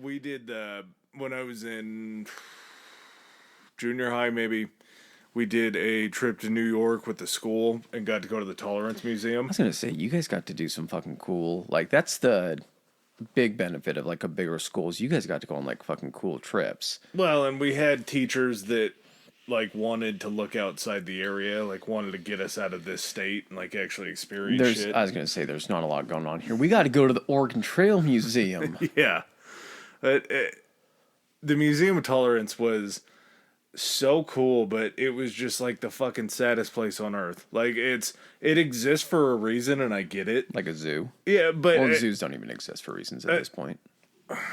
We did, when I was in junior high, maybe, we did a trip to New York with the school and got to go to the Tolerance Museum. I was going to say, you guys got to do some fucking cool, like, that's the big benefit of, like, a bigger school is you guys got to go on, like, fucking cool trips. Well, and we had teachers that, like, wanted to look outside the area, like, wanted to get us out of this state and, like, actually experience shit. I was going to say, there's not a lot going on here. We got to go to the Oregon Trail Museum. Yeah. The Museum of Tolerance was so cool, but it was just like the fucking saddest place on earth. Like it exists for a reason, and I get it. Like a zoo. Yeah, but well, zoos don't even exist for reasons at this point.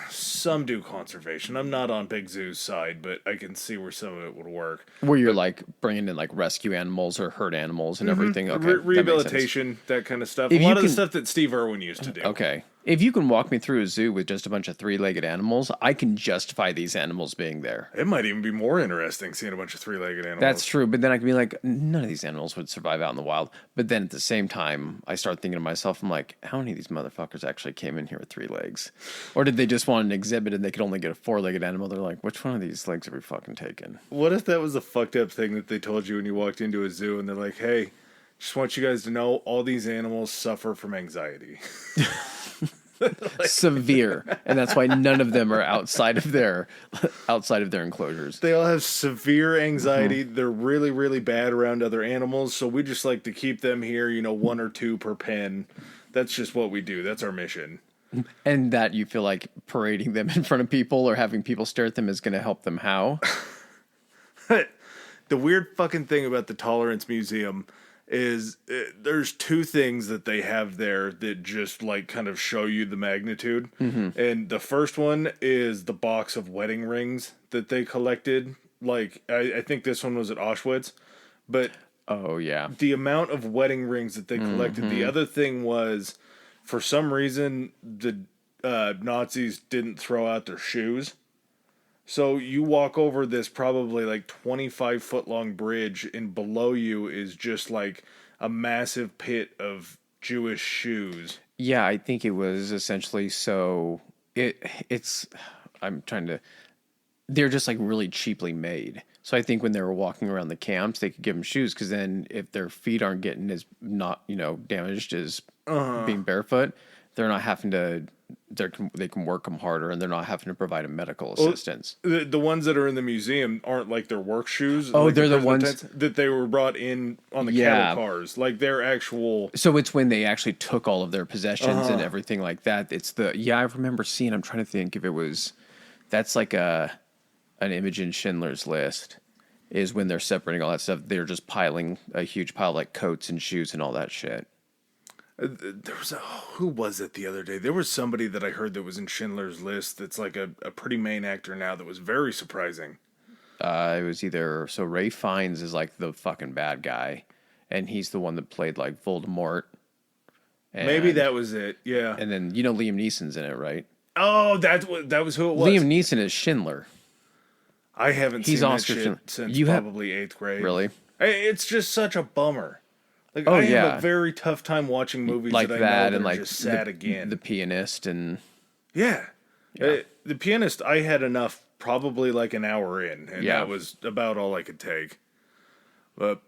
Some do conservation. I'm not on Big Zoo's side, but I can see where some of it would work. Where you're like bringing in like rescue animals or herd animals and everything. Okay, rehabilitation, that kind of stuff. A lot of the stuff that Steve Irwin used to do. Okay. If you can walk me through a zoo with just a bunch of three-legged animals, I can justify these animals being there. It might even be more interesting seeing a bunch of three-legged animals. That's true, but then I can be like, none of these animals would survive out in the wild. But then at the same time, I start thinking to myself, I'm like, how many of these motherfuckers actually came in here with 3 legs? Or did they just want an exhibit and they could only get a 4-legged animal? They're like, which one of these legs are we fucking taking? What if that was a fucked up thing that they told you when you walked into a zoo and they're like, hey, just want you guys to know all these animals suffer from anxiety. Like, severe, and that's why none of them are outside of their enclosures. They all have severe anxiety. Mm-hmm. They're really, really bad around other animals, so we just like to keep them here, 1 or 2 per pen. That's just what we do. That's our mission. And that you feel like parading them in front of people or having people stare at them is going to help them how? The weird fucking thing about the Tolerance Museum is there's 2 things that they have there that just like kind of show you the magnitude. Mm-hmm. And the first one is the box of wedding rings that they collected. Like I think this one was at Auschwitz, but oh yeah, the amount of wedding rings that they collected. Mm-hmm. The other thing was, for some reason, the Nazis didn't throw out their shoes. So you walk over this probably like 25-foot long bridge, and below you is just like a massive pit of Jewish shoes. Yeah, I think it was essentially so it's I'm trying to they're just like really cheaply made. So I think when they were walking around the camps, they could give them shoes because then if their feet aren't getting as not, damaged as being barefoot, they're not having to they can work them harder, and they're not having to provide a medical assistance. The ones that are in the museum aren't like their work shoes. Oh, like they're the ones that they were brought in on the cattle cars. Like they're actual. So it's when they actually took all of their possessions and everything like that. It's I remember seeing. I'm trying to think if it was. That's like an image in Schindler's List. Is when they're separating all that stuff. They're just piling a huge pile of like coats and shoes and all that shit. There was who was it the other day? There was somebody that I heard that was in Schindler's List that's like a pretty main actor now that was very surprising. It was either Ray Fiennes is like the fucking bad guy, and he's the one that played like Voldemort. Maybe that was it. Yeah. And then Liam Neeson's in it, right? Oh, that was who it was. Liam Neeson is Schindler. I haven't seen that shit since probably 8th grade. Really? It's just such a bummer. Like, I have a very tough time watching movies like that I know and like just sad again. The Pianist and... Yeah. The Pianist, I had enough probably like an hour in, and that was about all I could take. But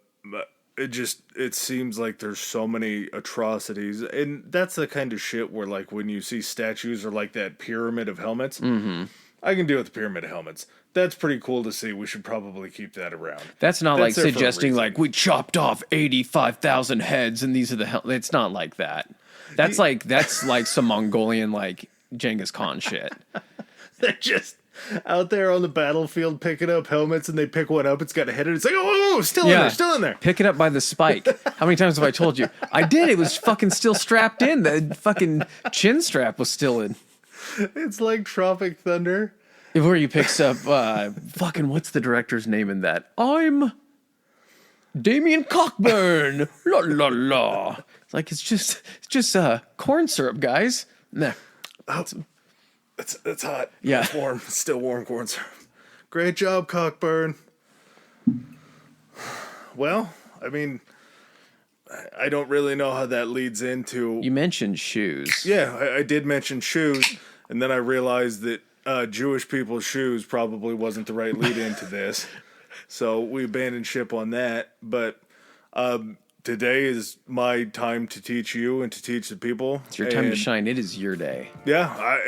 it seems like there's so many atrocities, and that's the kind of shit where like when you see statues or like that pyramid of helmets, I can deal with the pyramid of helmets. That's pretty cool to see. We should probably keep that around. That's not like suggesting like we chopped off 85,000 heads and these are the it's not like that. That's like some Mongolian like Genghis Khan shit. They're just out there on the battlefield picking up helmets, and they pick one up. It's got a head, and it's like, oh, still in there. Pick it up by the spike. How many times have I told you? I did. It was fucking still strapped in. The fucking chin strap was still in. It's like Tropic Thunder. Where he picks up, fucking, what's the director's name in that? I'm Damien Cockburn. La la la. It's like it's just corn syrup, guys. Nah. It's hot. Yeah. It's warm. It's still warm corn syrup. Great job, Cockburn. Well, I mean, I don't really know how that leads into... You mentioned shoes. Yeah, I did mention shoes, and then I realized that Jewish people's shoes probably wasn't the right lead into this. So we abandoned ship on that. But today is my time to teach you and to teach the people. It's your time to shine. It is your day. Yeah,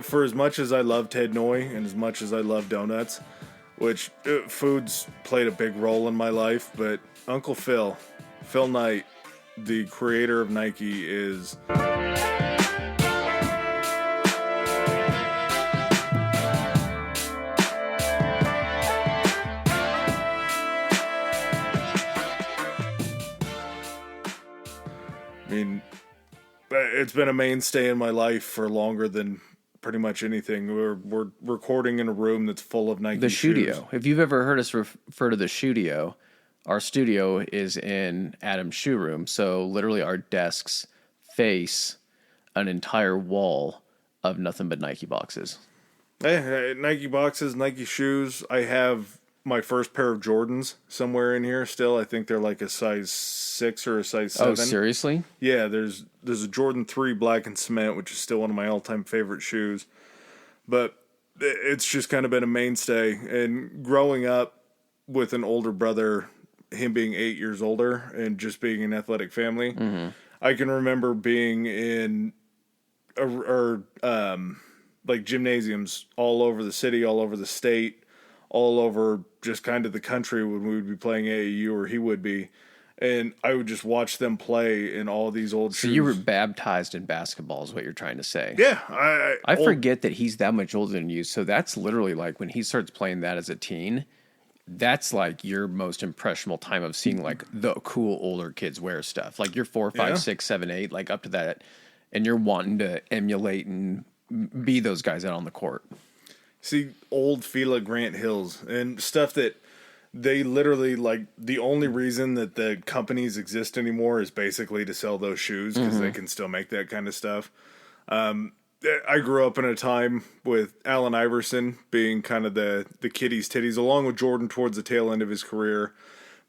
for as much as I love Ted Noy and as much as I love donuts, which food's played a big role in my life, but Uncle Phil Knight, the creator of Nike, is... I mean, it's been a mainstay in my life for longer than pretty much anything. We're recording in a room that's full of Nike shoes. The Shoedio. If you've ever heard us refer to the Shoedio, our studio is in Adam's shoe room. So literally our desks face an entire wall of nothing but Nike boxes. Hey, Nike boxes, Nike shoes. I have my first pair of Jordans somewhere in here still. I think they're like a size 6 or a size 7. Oh, seriously? Yeah, there's a Jordan 3 black and cement, which is still one of my all-time favorite shoes. But it's just kind of been a mainstay. And growing up with an older brother, him being 8 years older and just being an athletic family, I can remember being in like gymnasiums all over the city, all over the state, all over just kind of the country when we would be playing AAU, or he would be. And I would just watch them play in all these old shoes. So you were baptized in basketball is what you're trying to say. Yeah. I forget that he's that much older than you. So that's literally like when he starts playing that as a teen, that's like your most impressionable time of seeing like the cool older kids wear stuff. Like you're 4, 5, 6, 7, 8, like up to that. And you're wanting to emulate and be those guys out on the court. See old Fila Grant Hills and stuff that they literally, like, the only reason that the companies exist anymore is basically to sell those shoes because they can still make that kind of stuff. I grew up in a time with Allen Iverson being kind of the kiddies titties, along with Jordan towards the tail end of his career.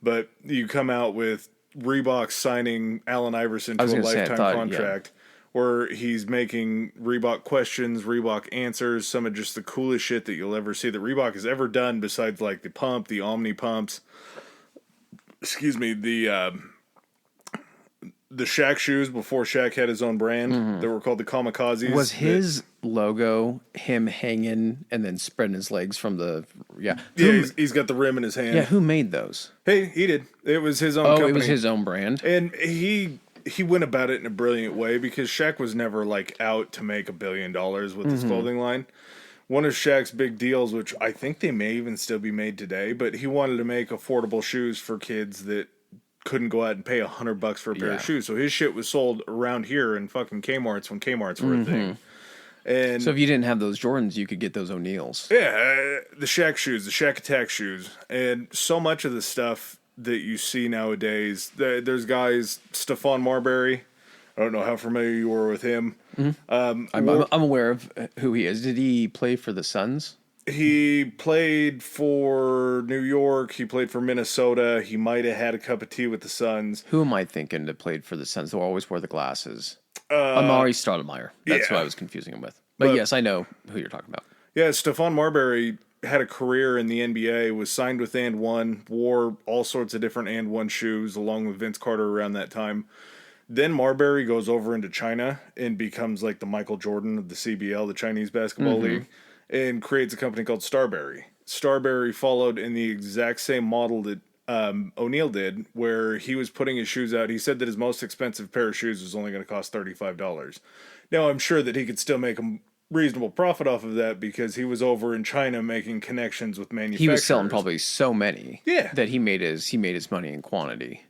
But you come out with Reebok signing Allen Iverson to a lifetime contract. Where he's making Reebok questions, Reebok answers, some of just the coolest shit that you'll ever see that Reebok has ever done besides like the pump, the Omni pumps. Excuse me, the Shaq shoes before Shaq had his own brand that were called the Kamikazes. Was his logo him hanging and then spreading his legs from the... Yeah, he's got the rim in his hand. Yeah, who made those? Hey, he did. It was his own company. It was his own brand? And he went about it in a brilliant way because Shaq was never like out to make $1 billion with his clothing line. One of Shaq's big deals, which I think they may even still be made today, but he wanted to make affordable shoes for kids that couldn't go out and pay $100 for a pair of shoes. So his shit was sold around here in fucking Kmart's when Kmart's were a thing. And so if you didn't have those Jordans, you could get those O'Neills. Yeah, the Shaq shoes, the Shaq Attack shoes, and so much of the stuff that you see nowadays. There's guys, Stephon Marbury. I don't know how familiar you were with him. I'm aware of who he is. Did he play for the Suns? He played for New York. He played for Minnesota. He might have had a cup of tea with the Suns. Who am I thinking that played for the Suns? Who always wore the glasses? Amari Stoudemire. That's who I was confusing him with. But yes, I know who you're talking about. Yeah, Stephon Marbury had a career in the NBA, was signed with And One, wore all sorts of different And One shoes along with Vince Carter around that time. Then Marbury goes over into China and becomes like the Michael Jordan of the CBL, the Chinese Basketball League, and creates a company called Starberry. Starberry followed in the exact same model that O'Neal did, where he was putting his shoes out. He said that his most expensive pair of shoes was only going to cost $35. Now, I'm sure that he could still make a reasonable profit off of that because he was over in China making connections with manufacturers. He was selling probably so many that he made his money in quantity.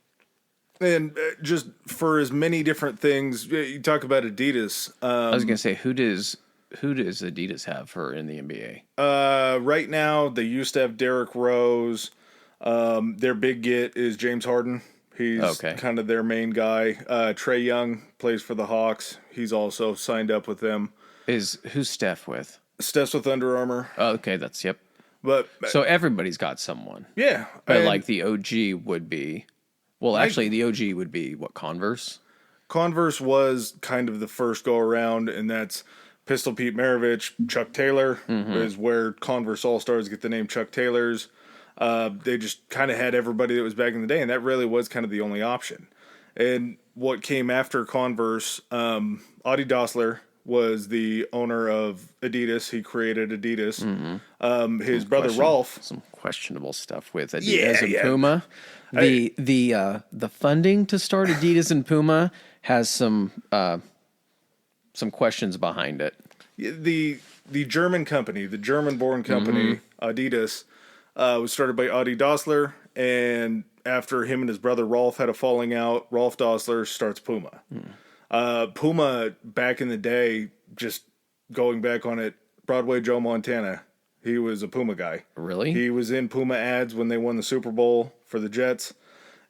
And just for as many different things, you talk about Adidas. I was going to say, who does Adidas have for in the NBA? Right now, they used to have Derrick Rose. Their big get is James Harden. He's kind of their main guy. Trae Young plays for the Hawks. He's also signed up with them. Who's Steph with? Steph's with Under Armour. Oh, okay, yep. But so everybody's got someone. Yeah. But like the OG would be, actually the OG would be what, Converse? Converse was kind of the first go around, and that's Pistol Pete Maravich, Chuck Taylor is where Converse All-Stars get the name Chuck Taylors. They just kind of had everybody that was back in the day, and that really was kind of the only option. And what came after Converse, Adi Dassler was the owner of Adidas. He created Adidas. His brother Rolf. Some questionable stuff with Adidas and Puma. The funding to start Adidas and Puma has some questions behind it. The German company, the German-born company, Adidas, was started by Adi Dassler, and after him and his brother Rolf had a falling out, Rolf Dassler starts Puma. Puma, back in the day, just going back on it, Broadway Joe Montana, he was a Puma guy. Really? He was in Puma ads when they won the Super Bowl for the Jets,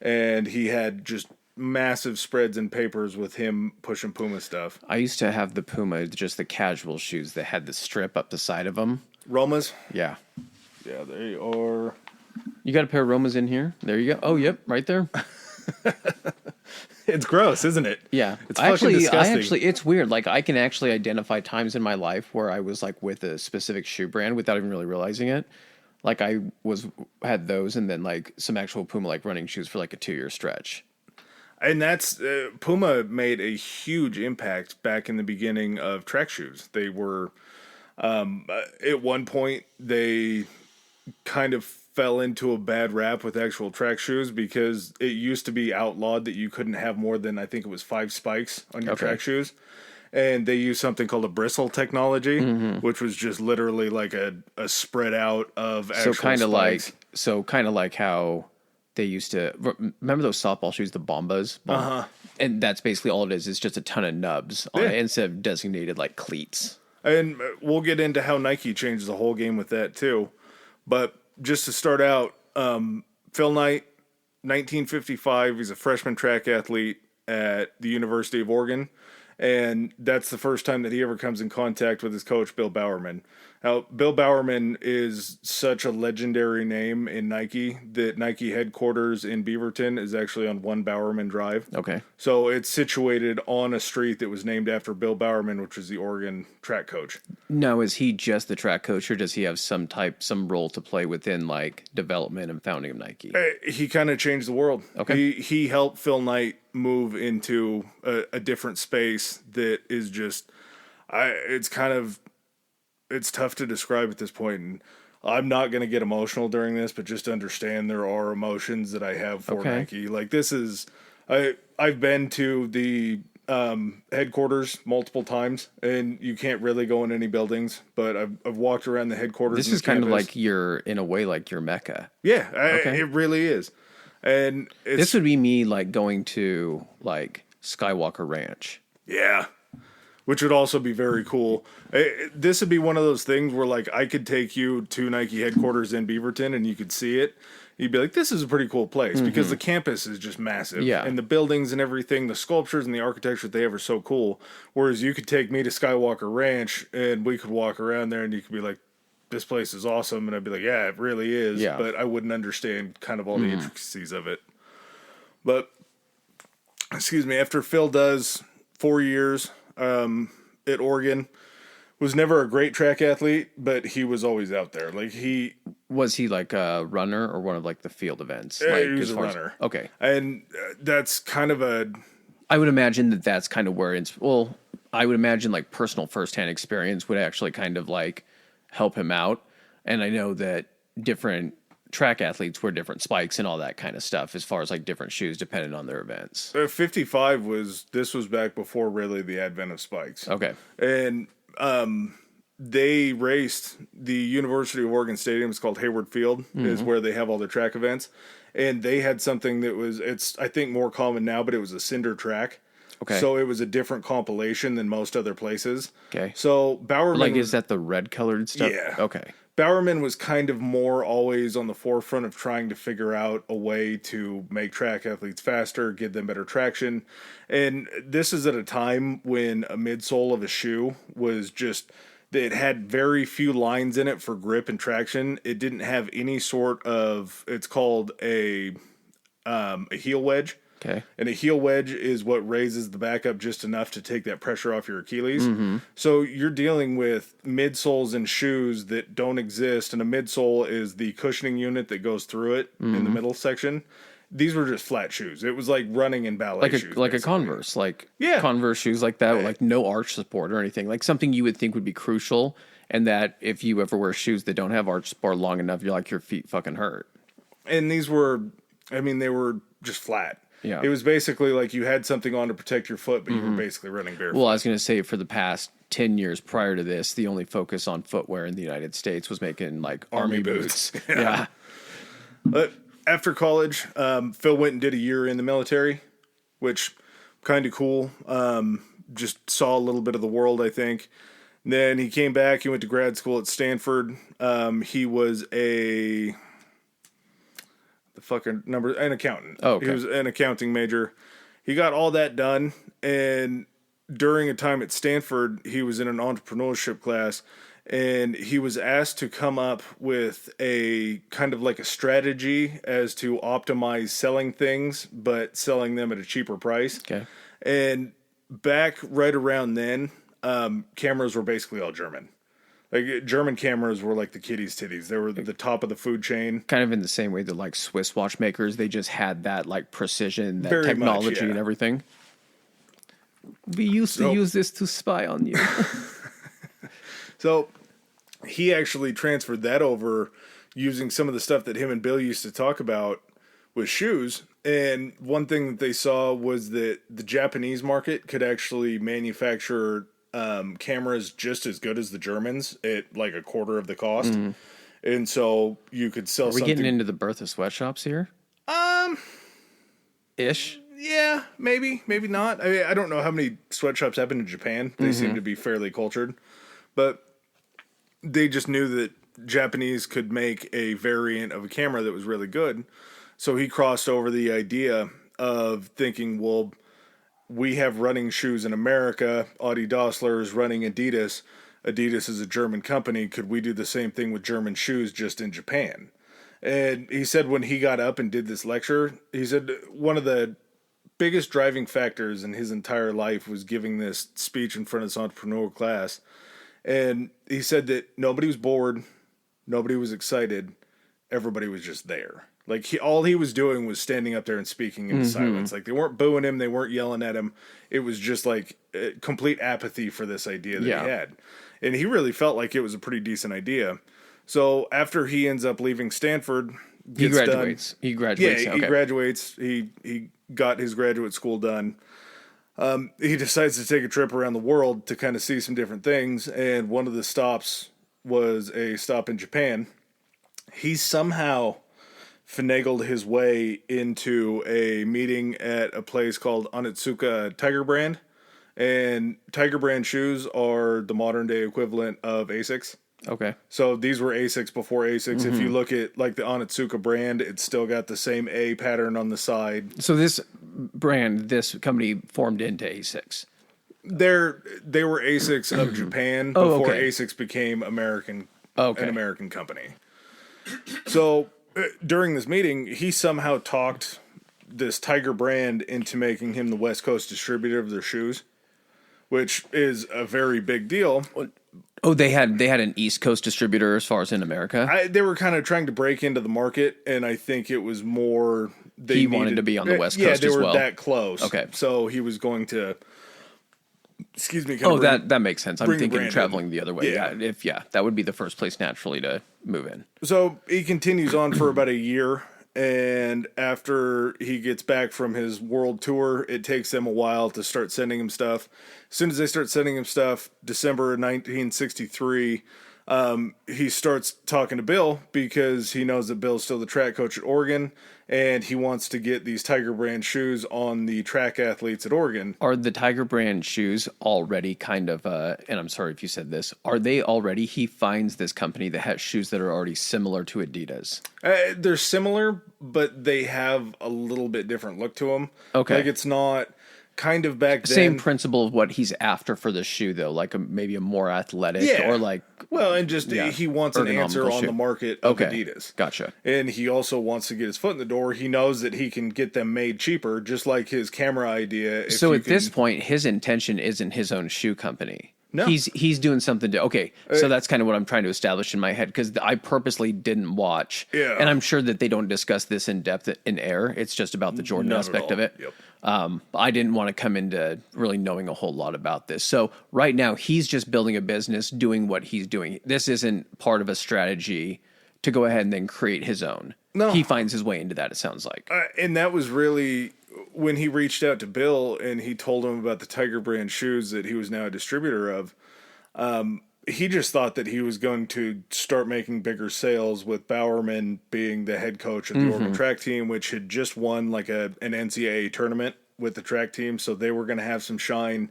and he had just massive spreads and papers with him pushing Puma stuff. I used to have the Puma, just the casual shoes that had the strip up the side of them. Romas? Yeah. Yeah, they are. You got a pair of Romas in here? There you go. Oh, yep, right there. It's gross, isn't it? Yeah. It's fucking disgusting. It's weird. Like, I can actually identify times in my life where I was, like, with a specific shoe brand without even really realizing it. Like, I had those and then, like, some actual Puma, like, running shoes for, like, a 2-year stretch. And that's Puma made a huge impact back in the beginning of track shoes. They were at one point they kind of fell into a bad rap with actual track shoes because it used to be outlawed that you couldn't have more than, I think it was 5 spikes on your track shoes. And they used something called a bristle technology, which was just literally like a spread out of actual spikes. So kind of like how they used to remember those softball shoes, the Bombas. And that's basically all it is. It's just a ton of nubs on it instead of designated like cleats. And we'll get into how Nike changes the whole game with that too. But just to start out, Phil Knight, 1955, he's a freshman track athlete at the University of Oregon. And that's the first time that he ever comes in contact with his coach, Bill Bowerman. Now, Bill Bowerman is such a legendary name in Nike that Nike headquarters in Beaverton is actually on 1 Bowerman Drive. Okay. So it's situated on a street that was named after Bill Bowerman, which was the Oregon track coach. Now, is he just the track coach, or does he have some role to play within, like, development and founding of Nike? He kind of changed the world. Okay. He helped Phil Knight move into a different space that is just, it's tough to describe at this point, and I'm not going to get emotional during this, but just understand there are emotions that I have for Nike. Like, this is, I've been to the headquarters multiple times, and you can't really go in any buildings, but I've walked around the headquarters. This is kind of like in a way, like your Mecca. Yeah, it really is. And this would be me, like, going to, like, Skywalker Ranch. Yeah. Which would also be very cool. This would be one of those things where, like, I could take you to Nike headquarters in Beaverton and you could see it. You'd be like, this is a pretty cool place because the campus is just massive. Yeah. And the buildings and everything, the sculptures and the architecture that they have are so cool. Whereas you could take me to Skywalker Ranch and we could walk around there and you could be like, this place is awesome. And I'd be like, yeah, it really is. Yeah. But I wouldn't understand kind of all the intricacies of it. But, excuse me, after Phil does 4 years at Oregon, was never a great track athlete, but he was always out there. Like, was he like a runner or one of like the field events? He was a runner. Okay. And that's kind of I would imagine that's kind of where I would imagine like personal firsthand experience would actually kind of like help him out. And I know that different track athletes wear different spikes and all that kind of stuff as far as like different shoes depending on their events. 55 was back before really the advent of spikes. Okay. And they raced the University of Oregon Stadium. It's called Hayward Field, is where they have all their track events. And they had something that it's I think more common now, but it was a cinder track. Okay. So it was a different compilation than most other places. Okay. So Bowerman, is that the red colored stuff? Yeah. Okay. Bowerman was kind of more always on the forefront of trying to figure out a way to make track athletes faster, give them better traction. And this is at a time when a midsole of a shoe was just, it had very few lines in it for grip and traction. It didn't have any sort of, it's called a heel wedge. Okay. And a heel wedge is what raises the back up just enough to take that pressure off your Achilles. So you're dealing with midsoles and shoes that don't exist, and a midsole is the cushioning unit that goes through it in the middle section. These were just flat shoes. It was like running in ballet shoes. Like a Converse, Yeah. Converse shoes like that, with like no arch support or anything. Like something you would think would be crucial, and that if you ever wear shoes that don't have arch support long enough, you're like, your feet fucking hurt. And these were, I mean, they were just flat. Yeah. It was basically like you had something on to protect your foot, but you were basically running barefoot. Well, I was going to say, for the past 10 years prior to this, the only focus on footwear in the United States was making like army boots. Yeah. But after college, Phil went and did a year in the military, which kind of cool. Just saw a little bit of the world, I think. And then he came back. He went to grad school at Stanford. He was an accountant. Oh, okay. He was an accounting major. He got all that done, and during a time at Stanford, he was in an entrepreneurship class, and he was asked to come up with a kind of like a strategy as to optimize selling things, but selling them at a cheaper price. Okay. And back right around then, cameras were basically all German. Like, German cameras were like the kitty's titties. They were the top of the food chain. Kind of in the same way that like Swiss watchmakers, they just had that like precision, that Very technology much, yeah. and everything. We used to use this to spy on you. So he actually transferred that over using some of the stuff that him and Bill used to talk about with shoes. And one thing that they saw was that the Japanese market could actually manufacture cameras just as good as the Germans at like a quarter of the cost. And so you could sell something. Are we getting into the birth of sweatshops here? Ish. Yeah, maybe not. I mean, I don't know how many sweatshops happen in Japan. They seem to be fairly cultured. But they just knew that Japanese could make a variant of a camera that was really good. So he crossed over the idea of thinking, well, we have running shoes in America. Adi Dassler is running Adidas. Adidas is a German company. Could we do the same thing with German shoes just in Japan? And he said when he got up and did this lecture, he said one of the biggest driving factors in his entire life was giving this speech in front of this entrepreneur class. And he said that nobody was bored, nobody was excited, everybody was just there. Like, all he was doing was standing up there and speaking in silence. Like, they weren't booing him, they weren't yelling at him. It was just like complete apathy for this idea that he had. And he really felt like it was a pretty decent idea. So after he ends up leaving Stanford, He graduates. He graduates. He got his graduate school done. He decides to take a trip around the world to kind of see some different things, and one of the stops was a stop in Japan. He somehow finagled his way into a meeting at a place called Onitsuka Tiger Brand, and Tiger Brand shoes are the modern day equivalent of Asics. Okay. So these were Asics before Asics. If you look at like the Onitsuka brand, it's still got the same A pattern on the side. So this company formed into Asics. They were Asics of Japan before Asics became an American company. So during this meeting, he somehow talked this Tiger Brand into making him the West Coast distributor of their shoes, which is a very big deal. Oh, they had an East Coast distributor as far as in America? They were kind of trying to break into the market, and I think it was more... He wanted to be on the West Coast as well. Yeah, they were that close. Okay. So he was going to... that makes sense. I'm thinking traveling the other way. Yeah. That would be the first place naturally to move in. So he continues on for about a year, and after he gets back from his world tour, it takes them a while to start sending him stuff. As soon as they start sending him stuff, December 1963, he starts talking to Bill because he knows that Bill's still the track coach at Oregon, and he wants to get these Tiger Brand shoes on the track athletes at Oregon. Are the Tiger Brand shoes already kind of, and I'm sorry if you said this, he finds this company that has shoes that are already similar to Adidas? They're similar, but they have a little bit different look to them. Okay. Like, it's not... kind of back then. Same principle of what he's after for the shoe, though, like maybe a more athletic or like... Well, and just he wants an answer on the market of Adidas. Gotcha. And he also wants to get his foot in the door. He knows that he can get them made cheaper, just like his camera idea. So at this point, his intention isn't his own shoe company. No. He's doing something to... Okay, so that's kind of what I'm trying to establish in my head, because I purposely didn't watch. Yeah. And I'm sure that they don't discuss this in depth in Air. It's just about the Jordan aspect of it. Yep. I didn't want to come into really knowing a whole lot about this. So right now, he's just building a business, doing what he's doing. This isn't part of a strategy to go ahead and then create his own. No. He finds his way into that, it sounds like. And that was really... When he reached out to Bill and he told him about the Tiger brand shoes that he was now a distributor of, he just thought that he was going to start making bigger sales with Bowerman being the head coach of the Oregon track team, which had just won like an NCAA tournament with the track team. So they were going to have some shine.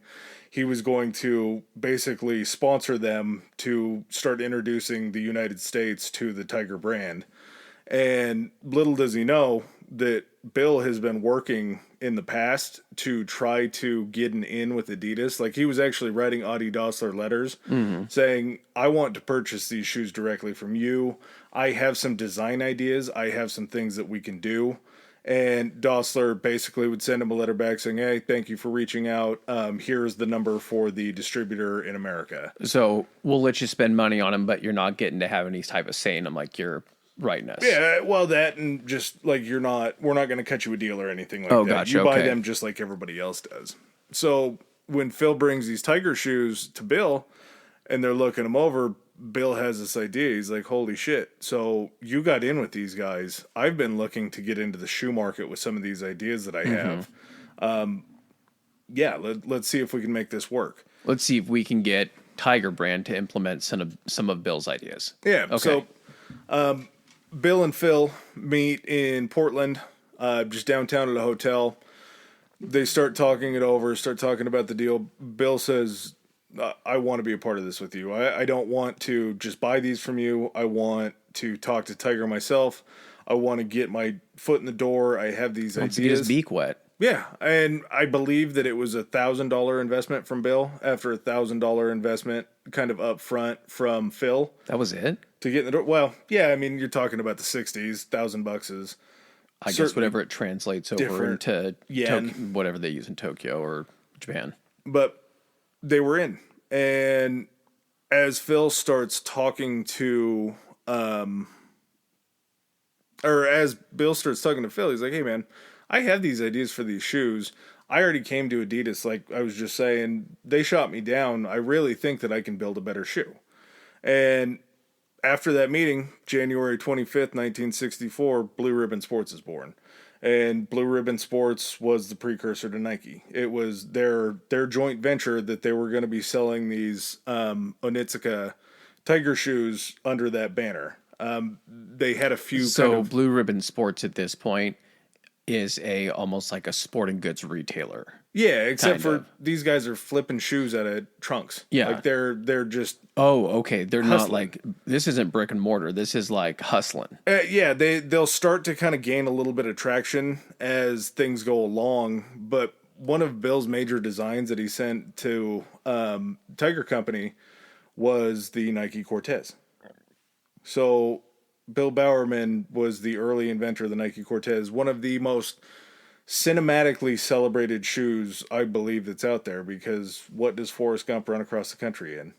He was going to basically sponsor them to start introducing the United States to the Tiger brand. And little does he know that Bill has been working in the past to try to get an in with Adidas. Like, he was actually writing Adi Dassler letters saying, I want to purchase these shoes directly from you. I have some design ideas. I have some things that we can do. And Dassler basically would send him a letter back saying, hey, thank you for reaching out. Here's the number for the distributor in America. So we'll let you spend money on them, but you're not getting to have any type of say in them, like you're rightness. Yeah, well, that and just like we're not going to cut you a deal or anything like that. Gotcha, you buy them just like everybody else does. So when Phil brings these Tiger shoes to Bill and they're looking them over, Bill has this idea. He's like, holy shit. So you got in with these guys. I've been looking to get into the shoe market with some of these ideas that I have. Let's see if we can make this work. Let's see if we can get Tiger brand to implement some of Bill's ideas. Yeah. Okay. So, Bill and Phil meet in Portland, just downtown at a hotel. They start talking it over, start talking about the deal. Bill says, I want to be a part of this with you. I don't want to just buy these from you. I want to talk to Tiger myself. I want to get my foot in the door. I have these ideas. To get his beak wet. Yeah, and I believe that it was $1,000 investment from Bill after $1,000 investment kind of up front from Phil. That was it? To get in the door. Well, yeah, I mean, you're talking about the 60s. $1,000 is... I guess whatever it translates over into yen. Whatever they use in Tokyo or Japan. But they were in. And as Phil starts talking to... or as Bill starts talking to Phil, he's like, hey, man... I have these ideas for these shoes. I already came to Adidas, like I was just saying. They shot me down. I really think that I can build a better shoe. And after that meeting, January 25th, 1964, Blue Ribbon Sports is born. And Blue Ribbon Sports was the precursor to Nike. It was their joint venture that they were going to be selling these Onitsuka Tiger shoes under that banner. They had a few Blue Ribbon Sports at this point is almost like a sporting goods retailer. Yeah, except for these guys are flipping shoes out of trunks. Yeah. Like they're just... Oh, okay. They're hustling. Not like... This isn't brick and mortar. This is like hustling. Yeah, they'll start to kind of gain a little bit of traction as things go along. But one of Bill's major designs that he sent to Tiger Company was the Nike Cortez. So... Bill Bowerman was the early inventor of the Nike Cortez, one of the most cinematically celebrated shoes, I believe, that's out there, because what does Forrest Gump run across the country in?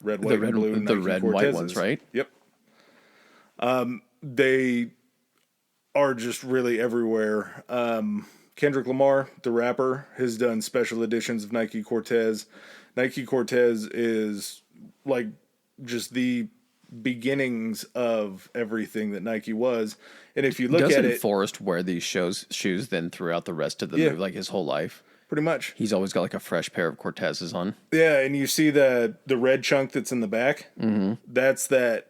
Red, white, and blue Nike red, Cortezes. white ones, right? Yep. They are just really everywhere. Kendrick Lamar, the rapper, has done special editions of Nike Cortez. Nike Cortez is like just the beginnings of everything that Nike was. And if you look at it... Forrest wear these shoes then throughout the rest of the movie, like his whole life? Pretty much. He's always got like a fresh pair of Cortezes on. Yeah, and you see the red chunk that's in the back? Mm-hmm. That's that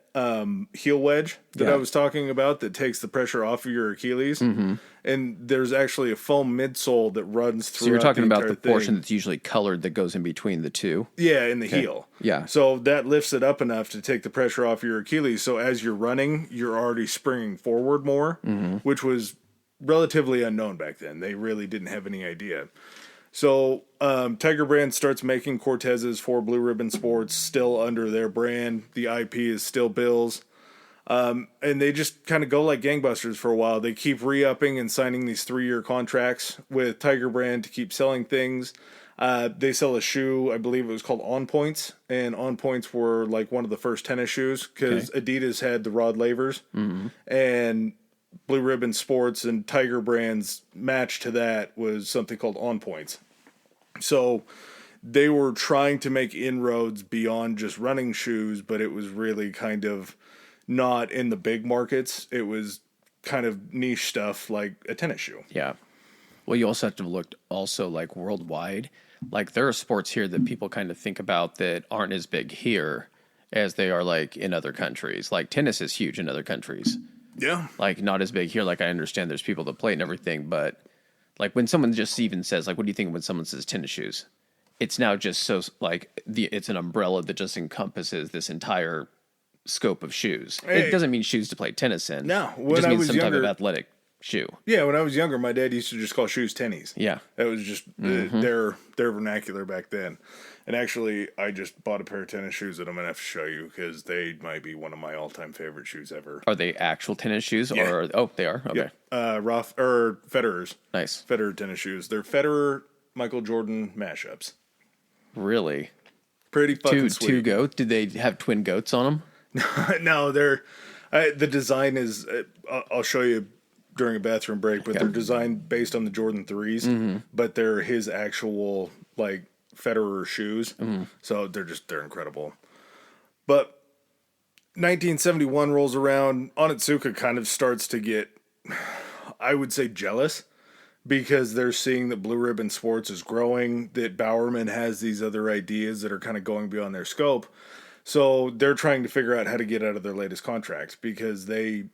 heel wedge that I was talking about that takes the pressure off of your Achilles. Mm-hmm. And there's actually a foam midsole that runs through. So you're talking about the portion that's usually colored that goes in between the two? Yeah, in the heel. Yeah. So that lifts it up enough to take the pressure off your Achilles. So as you're running, you're already springing forward more, which was relatively unknown back then. They really didn't have any idea. So Tiger Brand starts making Cortezes for Blue Ribbon Sports, still under their brand. The IP is still Bill's. And they just kind of go like gangbusters for a while. They keep re-upping and signing these 3-year contracts with Tiger Brand to keep selling things. They sell a shoe, I believe it was called On Points, and On Points were like one of the first tennis shoes because Adidas had the Rod Lavers, and Blue Ribbon Sports and Tiger Brand's match to that was something called On Points. So they were trying to make inroads beyond just running shoes, but it was really kind of not in the big markets. It was kind of niche stuff like a tennis shoe. Yeah. Well, you also have to look also like worldwide. Like there are sports here that people kind of think about that aren't as big here as they are like in other countries. Like tennis is huge in other countries. Yeah. Like not as big here. Like I understand there's people that play and everything, but like when someone just even says like, what do you think when someone says tennis shoes? It's now just so like it's an umbrella that just encompasses this entire scope of shoes. It doesn't mean shoes to play tennis in. No, it just means some type of athletic shoe. Yeah, when I was younger, my dad used to just call shoes tennies. Yeah. That was just their vernacular back then. And actually, I just bought a pair of tennis shoes that I'm going to have to show you because they might be one of my all-time favorite shoes ever. Are they actual tennis shoes? Yeah. Or they are? Okay. Yep. Federer's. Nice. Federer tennis shoes. They're Federer, Michael Jordan mashups. Really? Pretty fucking sweet. Two goats? Did they have twin goats on them? No, they're... the design is... I'll show you during a bathroom break, but they're designed based on the Jordan 3s, but they're his actual, like, Federer shoes. So they're incredible. But 1971 rolls around. Onitsuka kind of starts to get, I would say, jealous because they're seeing that Blue Ribbon Sports is growing, that Bowerman has these other ideas that are kind of going beyond their scope. So they're trying to figure out how to get out of their latest contract because they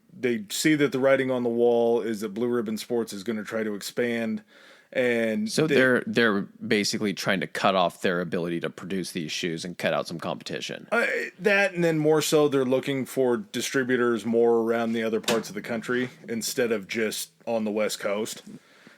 see that the writing on the wall is that Blue Ribbon Sports is going to try to expand. And so they're basically trying to cut off their ability to produce these shoes and cut out some competition. That, and then more so, they're looking for distributors more around the other parts of the country instead of just on the West Coast.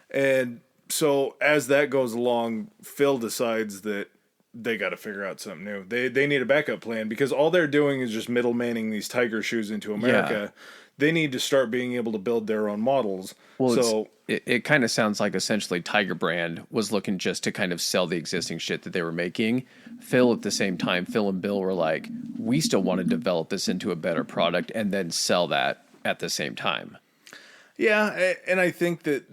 And so as that goes along, Phil decides that they got to figure out something new. They need a backup plan because all they're doing is just middlemaning these Tiger shoes into America. Yeah. They need to start being able to build their own models. Well, so it kind of sounds like essentially Tiger Brand was looking just to kind of sell the existing shit that they were making. Phil at the same time, Phil and Bill were like, we still want to develop this into a better product and then sell that at the same time. Yeah, and I think that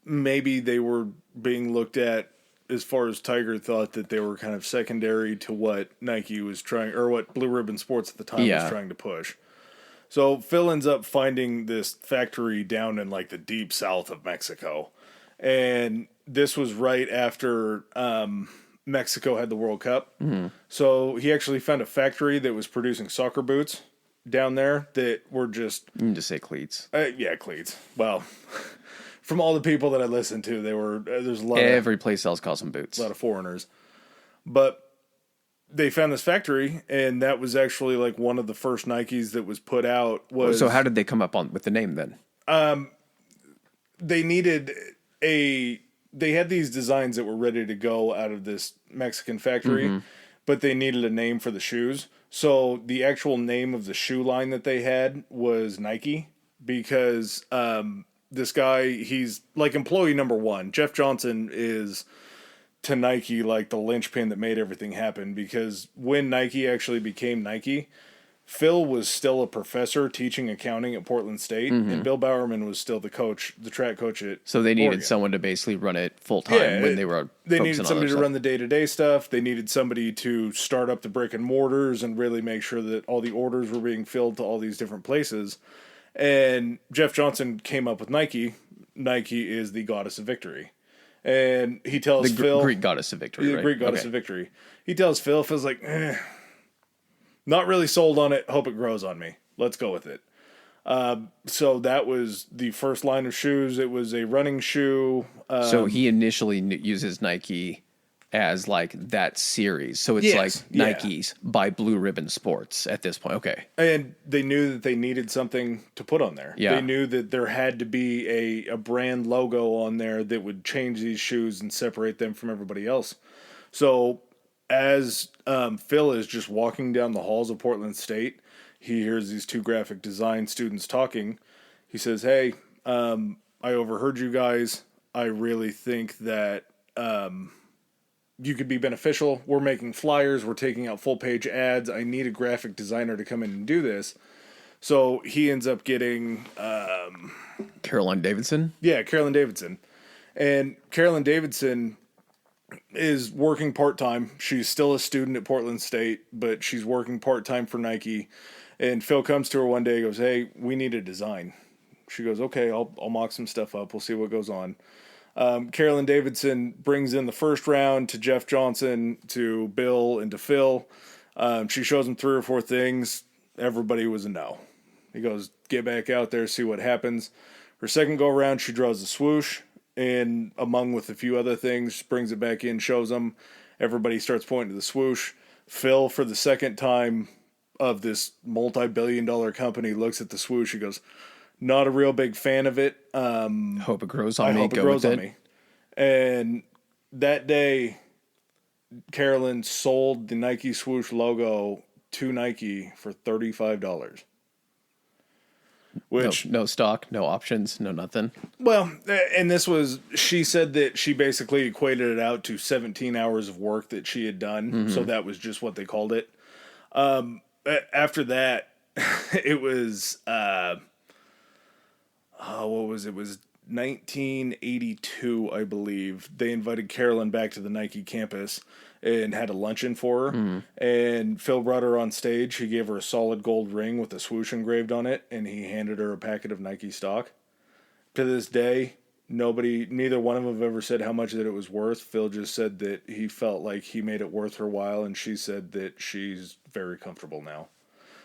maybe they were being looked at as far as Tiger thought that they were kind of secondary to what Nike was trying, or what Blue Ribbon Sports at the time was trying to push. So Phil ends up finding this factory down in like the deep south of Mexico. And this was right after Mexico had the World Cup. Mm-hmm. So he actually found a factory that was producing soccer boots down there that were just... You can just say cleats. Yeah, cleats. Well... From all the people that I listened to, there's a lot Every place else calls them boots. A lot of foreigners. But they found this factory, and that was actually like one of the first Nikes that was put out. So how did they come up with the name then? They had these designs that were ready to go out of this Mexican factory, but they needed a name for the shoes. So the actual name of the shoe line that they had was Nike because... this guy, he's like employee number one. Jeff Johnson is to Nike like the linchpin that made everything happen because when Nike actually became Nike, Phil was still a professor teaching accounting at Portland State, and Bill Bowerman was still the track coach at So they needed Oregon. Someone to basically run it full time when they were They needed somebody to run the day-to-day stuff. They needed somebody to start up the brick and mortars and really make sure that all the orders were being filled to all these different places. And Jeff Johnson came up with Nike. Nike is the goddess of victory. And he tells Phil... The Greek goddess of victory, The Greek goddess of victory. He tells Phil's like, not really sold on it. Hope it grows on me. Let's go with it. So that was the first line of shoes. It was a running shoe. So he initially uses Nike as like that series. So it's like Nike's by Blue Ribbon Sports at this point. Okay. And they knew that they needed something to put on there. Yeah. They knew that there had to be a brand logo on there that would change these shoes and separate them from everybody else. So as Phil is just walking down the halls of Portland State, he hears these two graphic design students talking. He says, hey, I overheard you guys. I really think that you could be beneficial. We're making flyers. We're taking out full-page ads. I need a graphic designer to come in and do this. So he ends up getting... Caroline Davidson? Yeah, Carolyn Davidson. And Carolyn Davidson is working part-time. She's still a student at Portland State, but she's working part-time for Nike. And Phil comes to her one day and goes, hey, we need a design. She goes, okay, I'll mock some stuff up. We'll see what goes on. Carolyn Davidson brings in the first round to Jeff Johnson, to Bill, and to Phil. She shows him 3 or 4 things. Everybody was a no. He goes, get back out there, see what happens. Her second go-around, she draws a swoosh, and among with a few other things, brings it back in, shows them. Everybody starts pointing to the swoosh. Phil, for the second time of this multi-billion-dollar company, looks at the swoosh. He goes, not a real big fan of it. Hope it grows on me. Hope it grows on me. And that day, Carolyn sold the Nike swoosh logo to Nike for $35. Which no stock, no options, no nothing. Well, and this was, she said that she basically equated it out to 17 hours of work that she had done. Mm-hmm. So that was just what they called it. After that, it was, what was it? It was 1982, I believe. They invited Carolyn back to the Nike campus and had a luncheon for her. Mm. And Phil brought her on stage. He gave her a solid gold ring with a swoosh engraved on it, and he handed her a packet of Nike stock. To this day, neither one of them have ever said how much that it was worth. Phil just said that he felt like he made it worth her while, and she said that she's very comfortable now.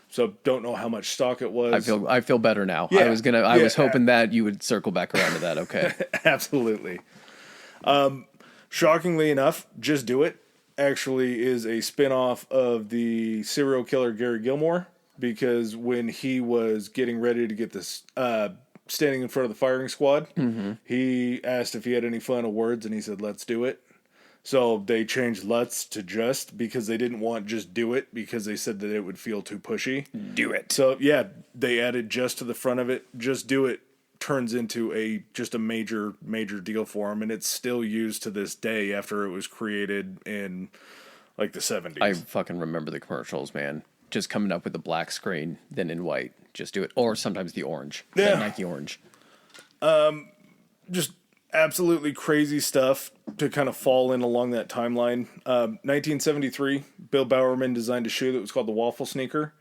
So don't know how much stock it was. I feel better now. Yeah, I was hoping that you would circle back around to that. Okay. Absolutely. Shockingly enough, Just Do It actually is a spin-off of the serial killer Gary Gilmore, because when he was getting ready to get this standing in front of the firing squad, mm-hmm. he asked if he had any final words, and he said, let's do it. So they changed let's to just, because they didn't want just do it, because they said that it would feel too pushy. Do it. So yeah, they added just to the front of it. Just do it turns into just a major deal for him, and it's still used to this day after it was created in like the 70s. I fucking remember the commercials, man. Just coming up with the black screen, then in white. Just do it. Or sometimes the orange. Yeah. That Nike orange. Just absolutely crazy stuff to kind of fall in along that timeline. 1973, Bill Bowerman designed a shoe that was called the Waffle Sneaker.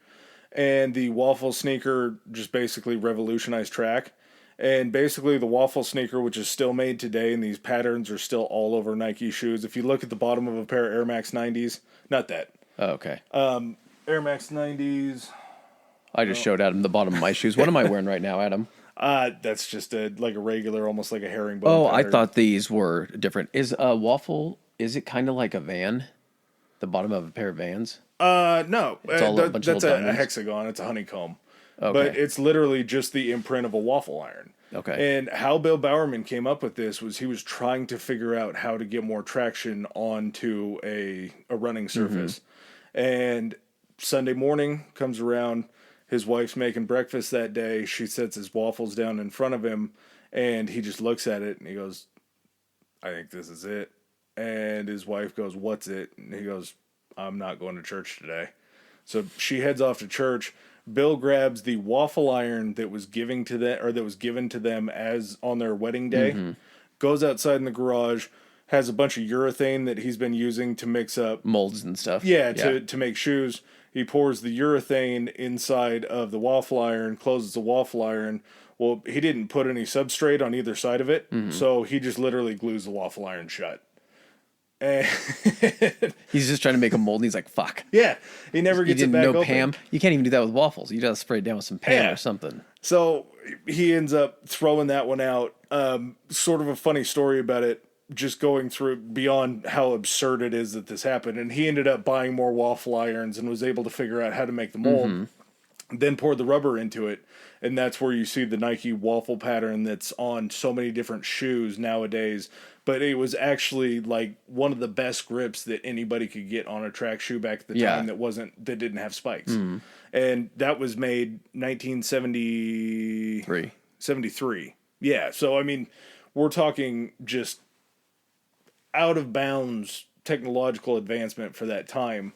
And the Waffle Sneaker just basically revolutionized track. And basically the Waffle Sneaker, which is still made today, and these patterns are still all over Nike shoes. If you look at the bottom of a pair of Air Max 90s, not that. Oh, okay. Air Max 90s. I just showed Adam the bottom of my shoes. What am I wearing right now, Adam? That's just a regular, almost like a herringbone. Oh, pattern. I thought these were different. Is a waffle, is it kind of like a van? The bottom of a pair of Vans? No. That's a hexagon. It's a honeycomb. Okay. But it's literally just the imprint of a waffle iron. Okay. And how Bill Bowerman came up with this was he was trying to figure out how to get more traction onto a running surface. Mm-hmm. And Sunday morning comes around, his wife's making breakfast that day. She sets his waffles down in front of him, and he just looks at it, and he goes, I think this is it. And his wife goes, what's it? And he goes, I'm not going to church today. So she heads off to church. Bill grabs the waffle iron that was given to them as on their wedding day, mm-hmm. goes outside in the garage, has a bunch of urethane that he's been using to mix up molds and stuff. Yeah, to make shoes. He pours the urethane inside of the waffle iron, closes the waffle iron. Well, he didn't put any substrate on either side of it, mm-hmm. so he just literally glues the waffle iron shut. And he's just trying to make a mold, and he's like, fuck. Yeah, he never gets it back open. Pam. You can't even do that with waffles. You gotta spray it down with some Pam or something. So he ends up throwing that one out. Sort of a funny story about it. just going through beyond how absurd it is that this happened. And he ended up buying more waffle irons and was able to figure out how to make the mold, then poured the rubber into it. And that's where you see the Nike waffle pattern that's on so many different shoes nowadays. But it was actually like one of the best grips that anybody could get on a track shoe back at the time that didn't have spikes. And that was made 1973. Yeah. So, I mean, we're talking just out of bounds technological advancement for that time.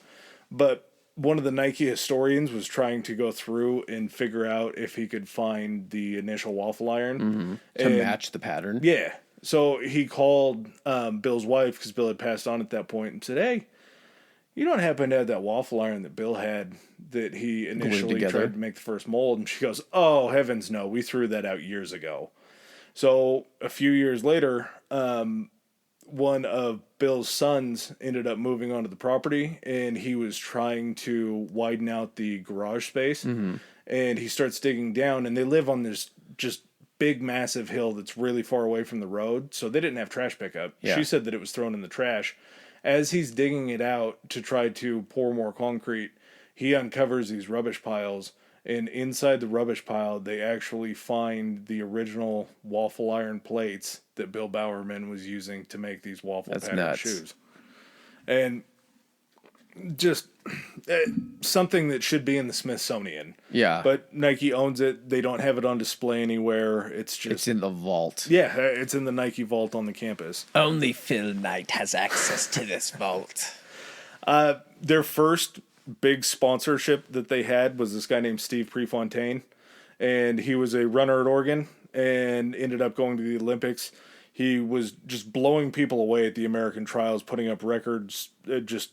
But one of the Nike historians was trying to go through and figure out if he could find the initial waffle iron to match the pattern. Yeah. So he called Bill's wife, because Bill had passed on at that point, and said, "Hey, you don't happen to have that waffle iron that Bill had that he initially tried to make the first mold?" And she goes, "Oh, heavens no, we threw that out years ago." So a few years later, one of Bill's sons ended up moving onto the property, and he was trying to widen out the garage space. And he starts digging down, and they live on this just big, massive hill that's really far away from the road. So they didn't have trash pickup. Yeah. She said that it was thrown in the trash. As he's digging it out to try to pour more concrete, he uncovers these rubbish piles. And inside the rubbish pile, they actually find the original waffle iron plates that Bill Bowerman was using to make these waffle pattern shoes. And just something that should be in the Smithsonian. Yeah. But Nike owns it. They don't have it on display anywhere. It's in the vault. Yeah, it's in the Nike vault on the campus. Only Phil Knight has access to this vault. Their first big sponsorship that they had was this guy named Steve Prefontaine, and he was a runner at Oregon and ended up going to the Olympics. He was just blowing people away at the American trials, putting up records, just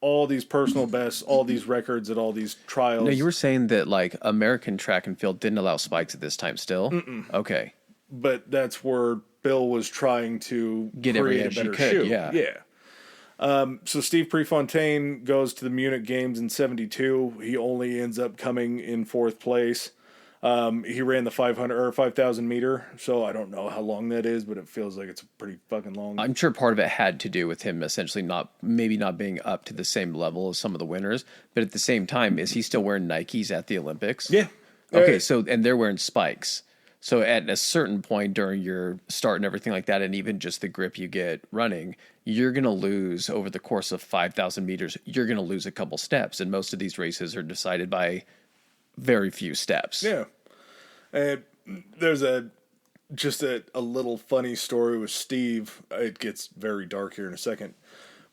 all these personal bests, all these records at all these trials. No, you were saying that like American track and field didn't allow spikes at this time still? Okay. But that's where Bill was trying to get every create edge a better he could, shoe. Yeah. So Steve Prefontaine goes to the Munich Games in 72. He only ends up coming in fourth place. He ran the 500 or 5,000 meter, so I don't know how long that is, but it feels like it's pretty fucking long. I'm sure part of it had to do with him essentially not being up to the same level as some of the winners, but at the same time, is he still wearing Nikes at the Olympics? Yeah. Okay, and they're wearing spikes. So at a certain point during your start and everything like that, and even just the grip you get running, you're going to lose over the course of 5,000 meters. You're going to lose a couple steps, and most of these races are decided by very few steps. Yeah. And there's a little funny story with Steve. It gets very dark here in a second.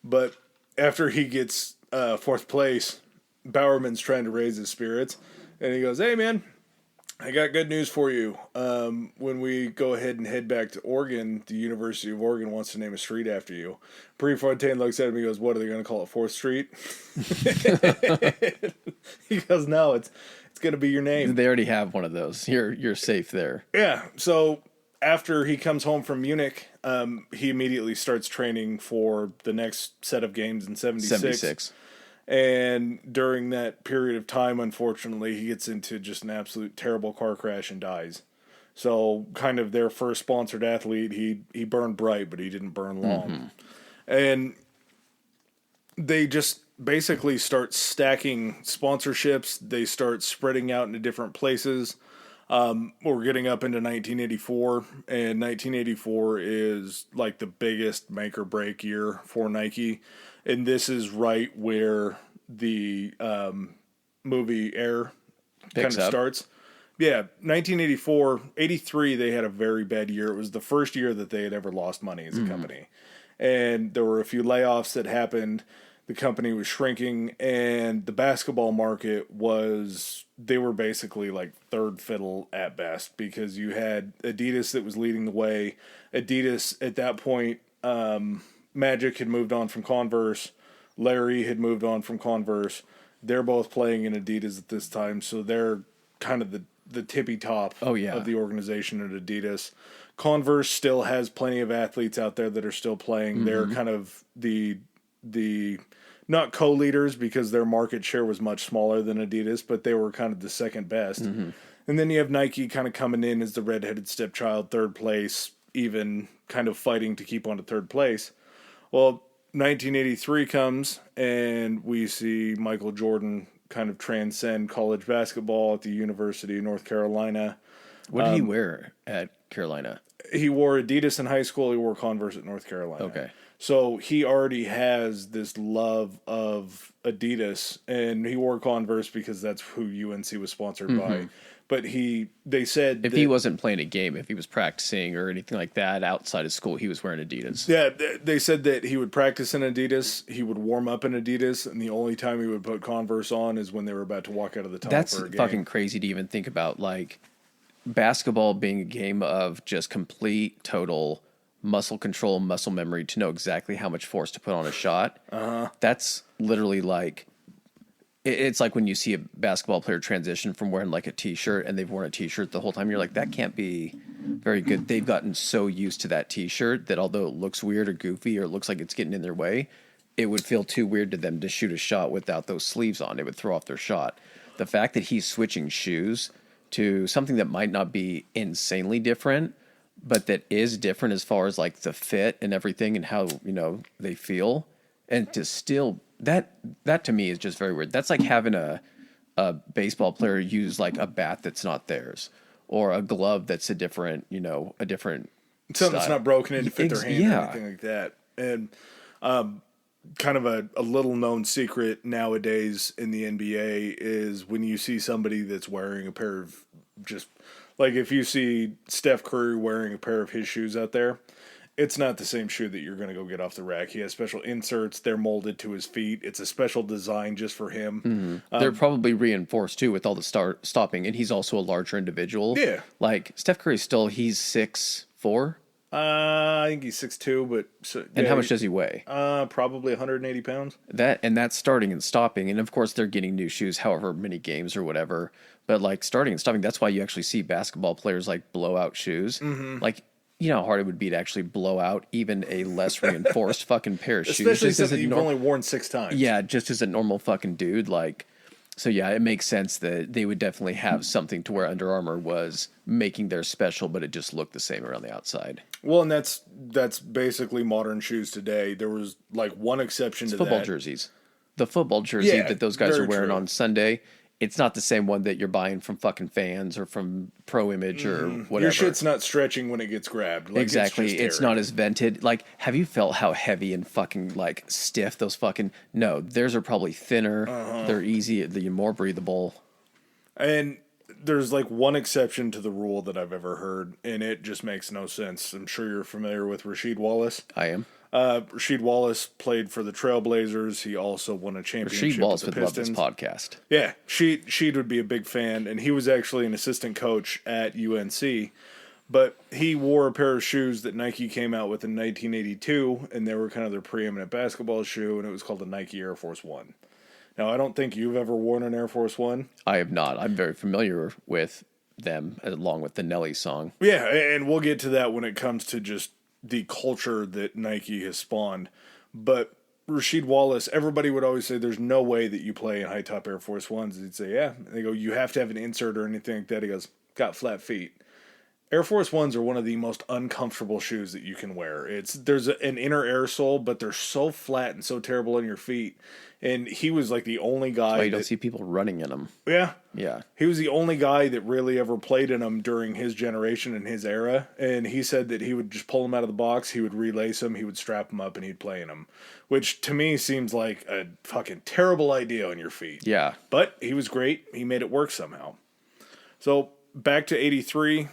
But after he gets fourth place, Bowerman's trying to raise his spirits. And he goes, "Hey, man, I got good news for you. When we go ahead and head back to Oregon, the University of Oregon wants to name a street after you." Prefontaine looks at him and goes, "What, are they going to call it 4th Street?" He goes, "No, it's going to be your name." They already have one of those. You're safe there. Yeah. So after he comes home from Munich, he immediately starts training for the next set of games in 76. And during that period of time, unfortunately, he gets into just an absolute terrible car crash and dies. So kind of their first sponsored athlete, he burned bright, but he didn't burn long. And they just basically start stacking sponsorships. They start spreading out into different places. We're getting up into 1984, and 1984 is like the biggest make or break year for Nike. And this is right where the movie Air kind of starts. Yeah, 1984, 83, they had a very bad year. It was the first year that they had ever lost money as a company. And there were a few layoffs that happened. The company was shrinking, and the basketball market they were basically like third fiddle at best, because you had Adidas that was leading the way. Adidas at that point, Magic had moved on from Converse. Larry had moved on from Converse. They're both playing in Adidas at this time, so they're kind of the tippy top of the organization at Adidas. Converse still has plenty of athletes out there that are still playing. They're kind of the not co-leaders, because their market share was much smaller than Adidas, but they were kind of the second best. And then you have Nike kind of coming in as the redheaded stepchild, third place, even kind of fighting to keep on to third place. Well, 1983 comes, and we see Michael Jordan kind of transcend college basketball at the University of North Carolina. What did he wear at Carolina? He wore Adidas in high school. He wore Converse at North Carolina. Okay. So he already has this love of Adidas, and he wore Converse because that's who UNC was sponsored by. But they said if he wasn't playing a game, if he was practicing or anything like that outside of school, he was wearing Adidas. Yeah, they said that he would practice in Adidas, he would warm up in Adidas, and the only time he would put Converse on is when they were about to walk out of the tunnel for a game. That's fucking crazy to even think about, like, basketball being a game of just complete, total muscle control, muscle memory to know exactly how much force to put on a shot. That's literally like... It's like when you see a basketball player transition from wearing like a t-shirt and they've worn a t-shirt the whole time. You're like, that can't be very good. They've gotten so used to that t-shirt that although it looks weird or goofy or it looks like it's getting in their way, it would feel too weird to them to shoot a shot without those sleeves on. It would throw off their shot. The fact that he's switching shoes to something that might not be insanely different, but that is different as far as like the fit and everything and how, they feel, and to still... That to me is just very weird. That's like having a baseball player use like a bat that's not theirs, or a glove that's a different something style. That's not broken in to fit their hand or anything like that. And kind of a little known secret nowadays in the NBA is when you see somebody that's wearing a pair of just like if you see Steph Curry wearing a pair of his shoes out there. It's not the same shoe that you're going to go get off the rack. He has special inserts. They're molded to his feet. It's a special design just for him. They're probably reinforced, too, with all the stopping. And he's also a larger individual. Yeah. Like, Steph Curry he's 6'4"? I think he's 6'2", but... And how much does he weigh? Probably 180 pounds. That's starting and stopping. And, of course, they're getting new shoes however many games or whatever. But, like, starting and stopping, that's why you actually see basketball players, like, blow out shoes. Like... You know how hard it would be to actually blow out even a less reinforced fucking pair of shoes. Especially since you've only worn 6 times. Yeah, just as a normal fucking dude. Like, so yeah, it makes sense that they would definitely have something to where Under Armour was making theirs special, but it just looked the same around the outside. Well, and that's basically modern shoes today. There was like one exception to football that. Jerseys. The football jersey that those guys are wearing on Sunday. It's not the same one that you're buying from fucking Fans or from Pro Image or whatever. Your shit's not stretching when it gets grabbed. Like, exactly. It's not as vented. Like, have you felt how heavy and fucking, like, stiff those fucking... No, theirs are probably thinner. They're easy. They're more breathable. And there's, like, one exception to the rule that I've ever heard, and it just makes no sense. I'm sure you're familiar with Rasheed Wallace. I am. Rasheed Wallace played for the Trailblazers. He also won a championship Rasheed Wallace with the would love Pistons. this podcast. Yeah, Sheed would be a big fan, and he was actually an assistant coach at UNC. But he wore a pair of shoes that Nike came out with in 1982, and they were kind of their preeminent basketball shoe, and it was called the Nike Air Force One. Now, I don't think you've ever worn an Air Force One. I have not. I'm very familiar with them, along with the Nelly song. Yeah, and we'll get to that when it comes to just the culture that Nike has spawned. But Rasheed Wallace, everybody would always say there's no way that you play in high-top Air Force Ones. He'd say, yeah. And they go, you have to have an insert or anything like that. He goes, got flat feet. Air Force Ones are one of the most uncomfortable shoes that you can wear. There's an inner air sole, but they're so flat and so terrible on your feet. And he was like the only guy. Oh, you don't see people running in them. Yeah. Yeah. He was the only guy that really ever played in them during his generation and his era. And he said that he would just pull them out of the box, he would relace them, he would strap them up, and he'd play in them. Which to me seems like a fucking terrible idea on your feet. Yeah. But he was great. He made it work somehow. So back to 83.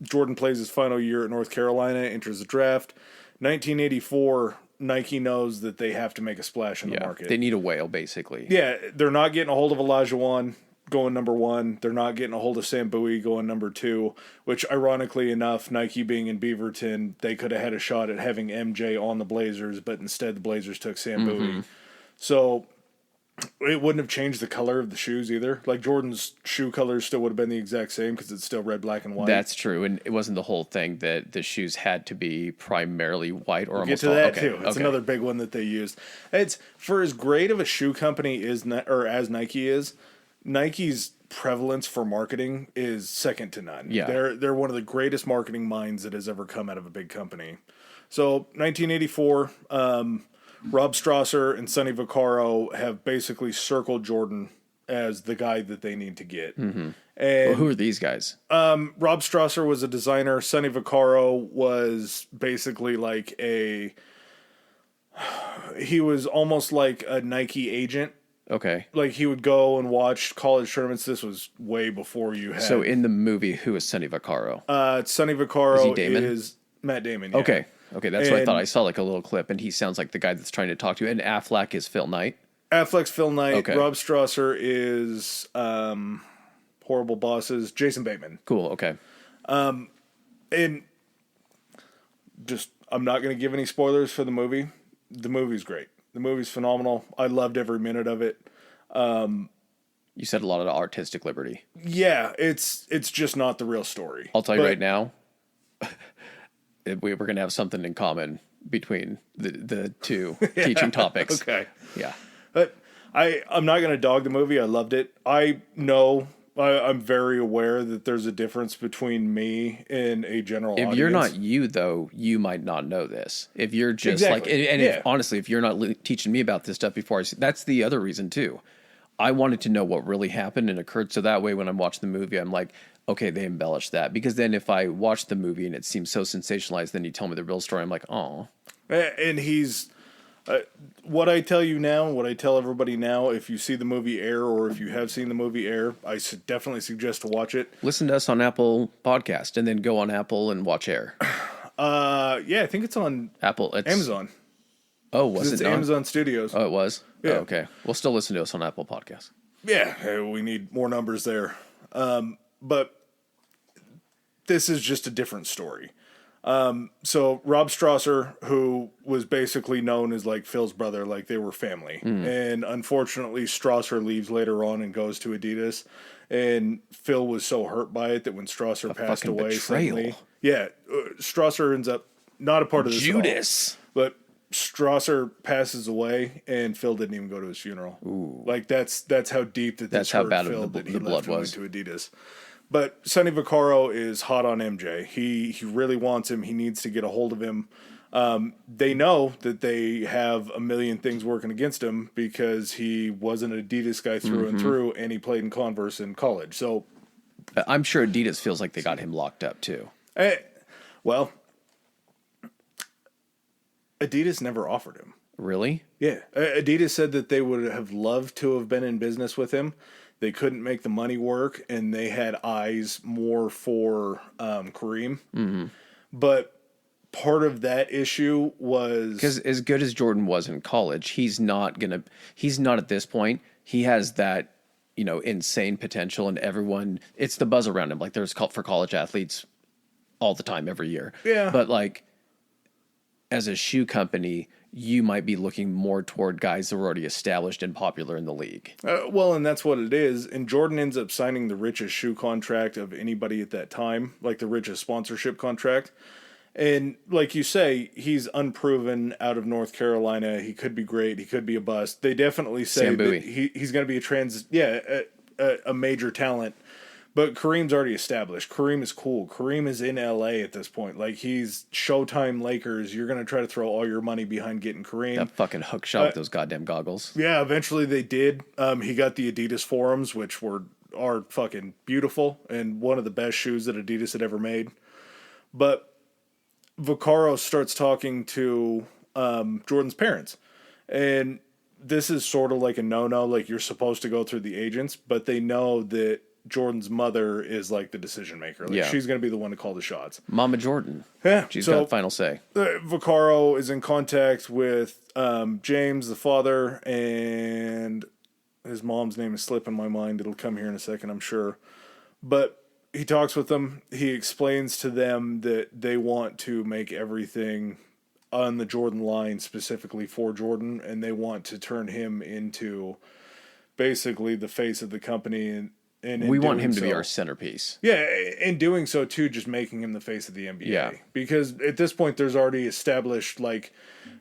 Jordan plays his final year at North Carolina, enters the draft. 1984, Nike knows that they have to make a splash in the market. They need a whale, basically. Yeah, they're not getting a hold of Olajuwon going number 1. They're not getting a hold of Sam Bowie going number 2, which ironically enough, Nike being in Beaverton, they could have had a shot at having MJ on the Blazers, but instead the Blazers took Sam Bowie. So it wouldn't have changed the color of the shoes either. Like Jordan's shoe colors still would have been the exact same because it's still red, black, and white. That's true, and it wasn't the whole thing that the shoes had to be primarily white or we'll almost get to that okay. too. It's another big one that they used. It's for as great of a shoe company as Nike is. Nike's prevalence for marketing is second to none. Yeah. They're one of the greatest marketing minds that has ever come out of a big company. So 1984, Rob Strasser and Sonny Vaccaro have basically circled Jordan as the guy that they need to get. Mm-hmm. And who are these guys? Rob Strasser was a designer. Sonny Vaccaro was basically like he was almost like a Nike agent. Okay. Like he would go and watch college tournaments. This was way before you had. So in the movie, who is Sonny Vaccaro? Sonny Vaccaro Damon? is Matt Damon. Yeah. Okay, that's what I thought. I saw like a little clip, and he sounds like the guy that's trying to talk to you. And Affleck is Phil Knight. Affleck's Phil Knight. Okay. Rob Strasser is Horrible Bosses. Jason Bateman. Cool. Okay. And just, I'm not going to give any spoilers for the movie. The movie's great. The movie's phenomenal. I loved every minute of it. You said a lot of artistic liberty. Yeah, it's just not the real story. I'll tell you right now, we're going to have something in common between the two teaching topics. Okay. Yeah. But I'm not going to dog the movie. I loved it. I know, I'm very aware that there's a difference between me and a general audience. If you're not you, though, you might not know this. If you're just Exactly. like, and if, honestly, if you're not teaching me about this stuff before, that's the other reason, too. I wanted to know what really happened and occurred. So that way, when I'm watching the movie, I'm like, okay, they embellished that. Because then if I watch the movie and it seems so sensationalized, then you tell me the real story. I'm like, oh. And he's... what I tell you now, what I tell everybody now, if you see the movie Air or if you have seen the movie Air, I definitely suggest to watch it. Listen to us on Apple Podcast and then go on Apple and watch Air. Yeah, I think it's on Amazon. Oh, was it? It's Amazon Studios. Oh, it was? Yeah. Oh, okay. We'll still listen to us on Apple Podcasts. Yeah, we need more numbers there. But this is just a different story. So Rob Strasser, who was basically known as like Phil's brother, like they were family. And unfortunately, Strasser leaves later on and goes to Adidas. And Phil was so hurt by it that when Strasser passed away suddenly, Strasser ends up not a part of this Judas. at all, but Strasser passes away, and Phil didn't even go to his funeral. Ooh. Like that's how deep that that's this how hurt bad Phil of the that he blood left and was. went to Adidas. But Sonny Vaccaro is hot on MJ. He really wants him. He needs to get a hold of him. They know that they have a million things working against him because he was an Adidas guy through and through, and he played in Converse in college. So I'm sure Adidas feels like they got him locked up too. Well, Adidas never offered him. Really? Yeah. Adidas said that they would have loved to have been in business with him. They couldn't make the money work, and they had eyes more for Kareem. Mm-hmm. But part of that issue was... Because as good as Jordan was in college, he's not at this point. He has that, insane potential, and everyone... It's the buzz around him. Like, there's for college athletes all the time, every year. Yeah. But, like, as a shoe company... you might be looking more toward guys that were already established and popular in the league. Well, and that's what it is. And Jordan ends up signing the richest shoe contract of anybody at that time, like the richest sponsorship contract. And like you say, he's unproven out of North Carolina. He could be great. He could be a bust. They definitely say that he's going to be a major talent. But Kareem's already established. Kareem is cool. Kareem is in LA at this point. Like, he's Showtime Lakers. You're going to try to throw all your money behind getting Kareem. That fucking hook shot with those goddamn goggles. Yeah, eventually they did. He got the Adidas Forums, which are fucking beautiful and one of the best shoes that Adidas had ever made. But Vaccaro starts talking to Jordan's parents. And this is sort of like a no-no. Like, you're supposed to go through the agents, but they know that Jordan's mother is like the decision maker. Like, she's going to be the one to call the shots. Mama Jordan. Yeah. She's got final say. Vaccaro is in contact with James, the father, and his mom's name is slipping my mind. It'll come here in a second, I'm sure. But he talks with them. He explains to them that they want to make everything on the Jordan line specifically for Jordan, and they want to turn him into basically the face of the company. And we want him to be our centerpiece. Yeah, in doing so too, just making him the face of the NBA. Yeah. Because at this point, there's already established, like,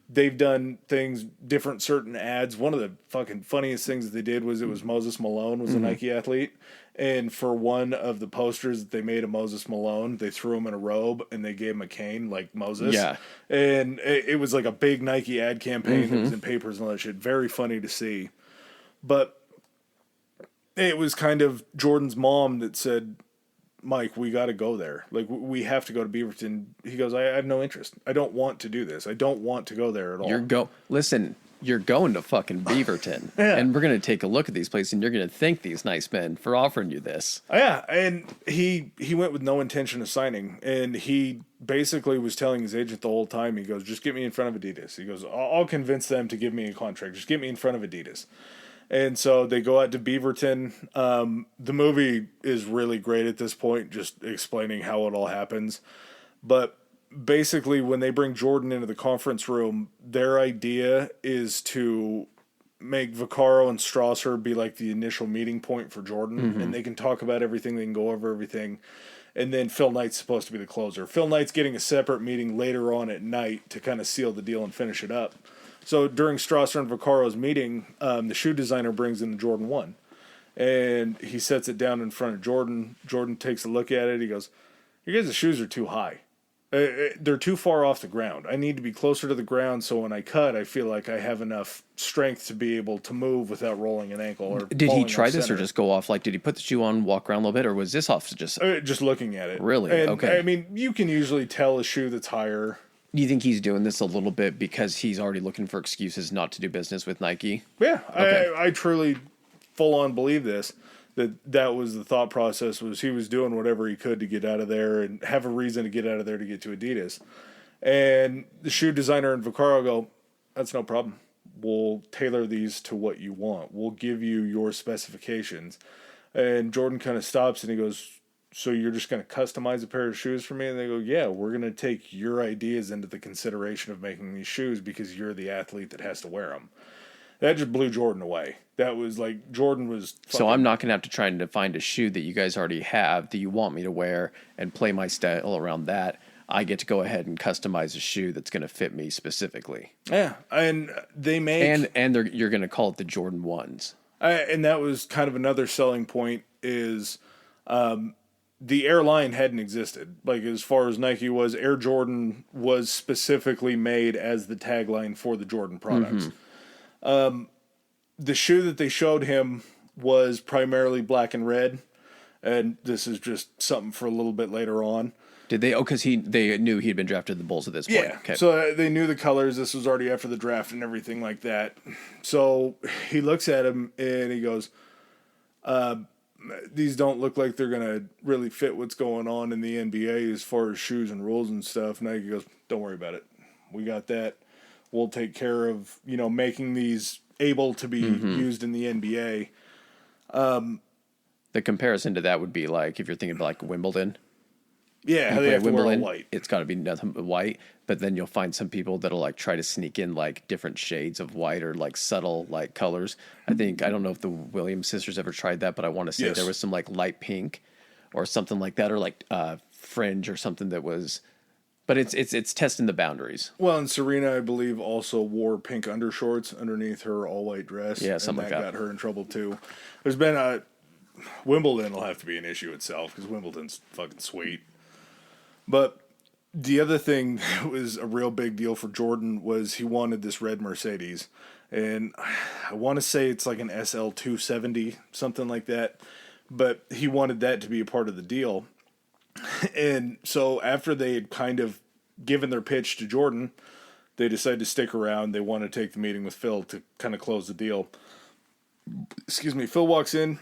they've done things, different certain ads. One of the fucking funniest things that they did was Moses Malone was a Nike athlete. And for one of the posters that they made of Moses Malone, they threw him in a robe and they gave him a cane like Moses. Yeah. And it was like a big Nike ad campaign that was in papers and all that shit. Very funny to see. But it was kind of Jordan's mom that said, Mike, we got to go there. Like, we have to go to Beaverton. He goes, I have no interest. I don't want to do this. I don't want to go there at all. Listen, you're going to fucking Beaverton. Yeah. And we're going to take a look at these places, and you're going to thank these nice men for offering you this. Yeah, and he went with no intention of signing. And he basically was telling his agent the whole time, he goes, just get me in front of Adidas. He goes, I'll convince them to give me a contract. Just get me in front of Adidas. And so they go out to Beaverton. The movie is really great at this point, just explaining how it all happens. But basically, when they bring Jordan into the conference room, their idea is to make Vaccaro and Strasser be like the initial meeting point for Jordan. And they can talk about everything, they can go over everything. And then Phil Knight's supposed to be the closer. Phil Knight's getting a separate meeting later on at night to kind of seal the deal and finish it up. So during Strasser and Vaccaro's meeting, the shoe designer brings in the Jordan 1. And he sets it down in front of Jordan. Jordan takes a look at it. He goes, your guys' shoes are too high. They're too far off the ground. I need to be closer to the ground so when I cut, I feel like I have enough strength to be able to move without rolling an ankle. Or did he try this or just go off? Like, did he put the shoe on, walk around a little bit, or was this off just looking at it? Really? And, okay. I mean, you can usually tell a shoe that's higher. Do you think he's doing this a little bit because he's already looking for excuses not to do business with Nike? Yeah, okay. I truly full on believe this. That was the thought process, was he was doing whatever he could to get out of there and have a reason to get out of there to get to Adidas. And the shoe designer and Vaccaro go, that's no problem. We'll tailor these to what you want. We'll give you your specifications. And Jordan kind of stops and he goes, so you're just going to customize a pair of shoes for me? And they go, yeah, we're going to take your ideas into the consideration of making these shoes because you're the athlete that has to wear them. That just blew Jordan away. That was like, Jordan was fucking... So I'm not going to have to try to find a shoe that you guys already have that you want me to wear and play my style around that. I get to go ahead and customize a shoe that's going to fit me specifically. Yeah, and they make... And you're going to call it the Jordan 1s. And that was kind of another selling point is... the airline hadn't existed. Like, as far as Nike was, Air Jordan was specifically made as the tagline for the Jordan products. The shoe that they showed him was primarily black and red, and this is just something for a little bit later on. Did they? Oh, because they knew he'd been drafted to the Bulls at this point. Yeah, okay. So they knew the colors. This was already after the draft and everything like that. So he looks at him and he goes, these don't look like they're going to really fit what's going on in the NBA as far as shoes and rules and stuff. Nike goes, don't worry about it. We got that. We'll take care of, making these able to be used in the NBA. The comparison to that would be like, if you're thinking about like Wimbledon. Yeah, they have to wear all white. It's got to be nothing but white, but then you'll find some people that'll like try to sneak in like different shades of white or like subtle like colors. I don't know if the Williams sisters ever tried that, but I want to say there was some like light pink or something like that, or like fringe or something that was, but it's testing the boundaries. Well, and Serena, I believe, also wore pink undershorts underneath her all white dress. Yeah, something like that. Got her in trouble too. There's been Wimbledon will have to be an issue itself because Wimbledon's fucking sweet. But the other thing that was a real big deal for Jordan was he wanted this red Mercedes. And I want to say it's like an SL 270, something like that. But he wanted that to be a part of the deal. And so after they had kind of given their pitch to Jordan, they decided to stick around. They want to take the meeting with Phil to kind of close the deal. Excuse me. Phil walks in,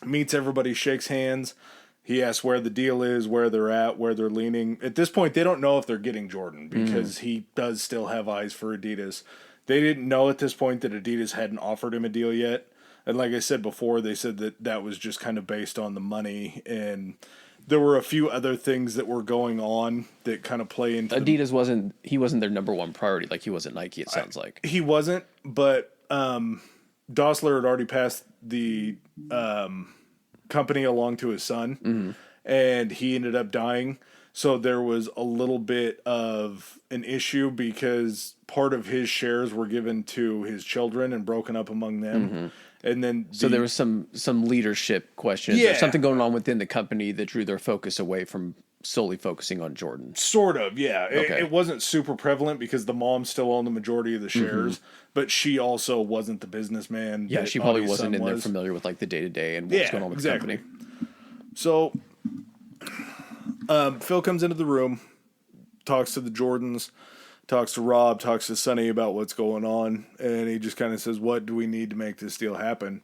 meets everybody, shakes hands. He asks where the deal is, where they're at, where they're leaning. At this point, they don't know if they're getting Jordan because he does still have eyes for Adidas. They didn't know at this point that Adidas hadn't offered him a deal yet. And like I said before, they said that was just kind of based on the money. And there were a few other things that were going on that kind of play into Adidas wasn't their number one priority. Like he wasn't Nike, it sounds like. He wasn't, but Dossler had already passed the company along to his son, and he ended up dying. So there was a little bit of an issue because part of his shares were given to his children and broken up among them. And then So there was some leadership questions or something going on within the company that drew their focus away from solely focusing on Jordan. Sort of, yeah. Okay. It wasn't super prevalent because the mom still owned the majority of the shares, but she also wasn't the businessman. Yeah, she probably wasn't in there familiar with like the day-to-day and what's going on with the company. So Phil comes into the room, talks to the Jordans, talks to Rob, talks to Sonny about what's going on, and he just kind of says, what do we need to make this deal happen?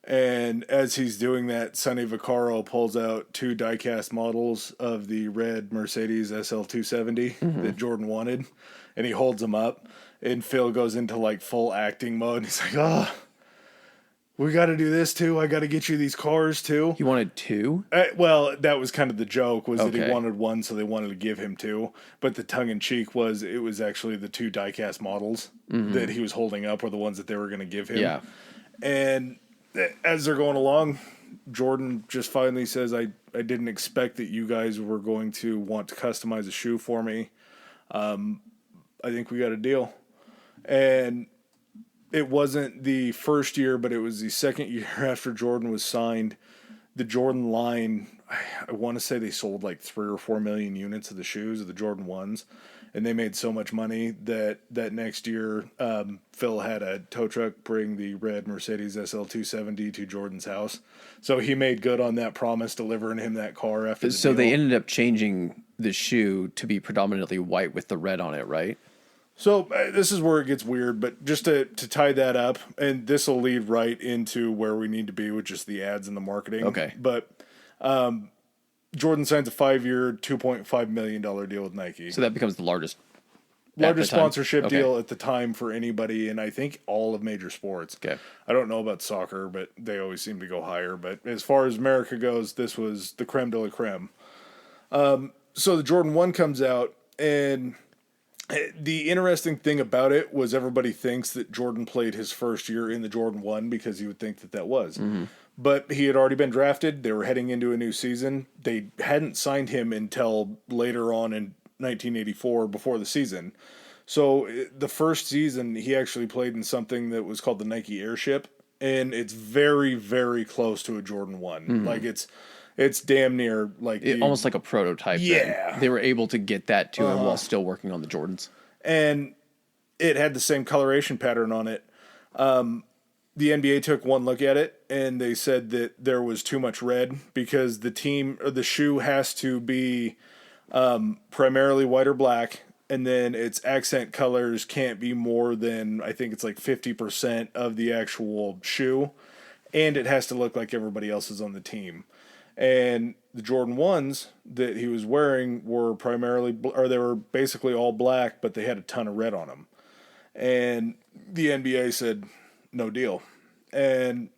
And as he's doing that, Sonny Vaccaro pulls out 2 die-cast models of the red Mercedes SL270 that Jordan wanted, and he holds them up, and Phil goes into like full acting mode, and he's like, oh, we got to do this too. I got to get you these cars too. He wanted 2? Well, that was kind of the joke, was that he wanted 1, so they wanted to give him 2. But the tongue-in-cheek was, it was actually the 2 die-cast models that he was holding up were the ones that they were going to give him. Yeah. And as they're going along, Jordan just finally says, I didn't expect that you guys were going to want to customize a shoe for me. I think we got a deal. And it wasn't the first year, but it was the second year after Jordan was signed. The Jordan line, I want to say they sold like 3 or 4 million units of the shoes, of the Jordan 1s. And they made so much money that next year, Phil had a tow truck bring the red Mercedes SL270 to Jordan's house. So he made good on that promise, delivering him that car after the So deal. they ended up changing the shoe to be predominantly white with the red on it, right? So this is where it gets weird, but just to tie that up, and this will lead right into where we need to be with just the ads and the marketing. Okay. But Jordan signs a 5-year, $2.5 million deal with Nike. So that becomes the largest Sponsorship deal at the time for anybody, and I think all of major sports. Okay. I don't know about soccer, but they always seem to go higher. But as far as America goes, this was the creme de la creme. So the Jordan 1 comes out, and the interesting thing about it was everybody thinks that Jordan played his first year in the Jordan 1 because you would think that was. But he had already been drafted. They were heading into a new season. They hadn't signed him until later on in 1984, before the season. So the first season, he actually played in something that was called the Nike Airship, and it's very, very close to a Jordan 1. Like it's damn near like almost like a prototype. Yeah. Then. They were able to get that to him while still working on the Jordans. And it had the same coloration pattern on it. The NBA took one look at it, and they said that there was too much red because the team or the shoe has to be primarily white or black, and then its accent colors can't be more than, I think it's like 50% of the actual shoe, and it has to look like everybody else's on the team. And the Jordan 1s that he was wearing were they were basically all black, but they had a ton of red on them. And the NBA said, no deal. And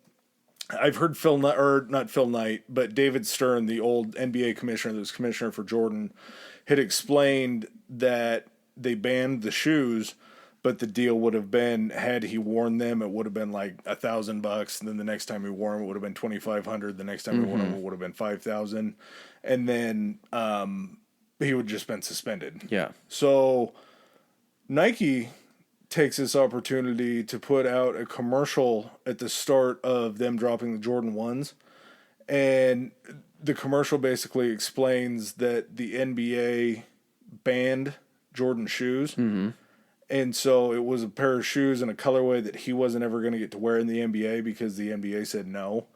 I've heard not Phil Knight, but David Stern, the old NBA commissioner that was commissioner for Jordan, had explained that they banned the shoes, but the deal would have been, had he worn them, it would have been like $1,000. And then the next time he wore them, it would have been $2,500. The next time he wore them, it would have been $5,000. And then he would have just been suspended. Yeah. So Nike takes this opportunity to put out a commercial at the start of them dropping the Jordan 1s. And the commercial basically explains that the NBA banned Jordan shoes. And so it was a pair of shoes in a colorway that he wasn't ever going to get to wear in the NBA because the NBA said no.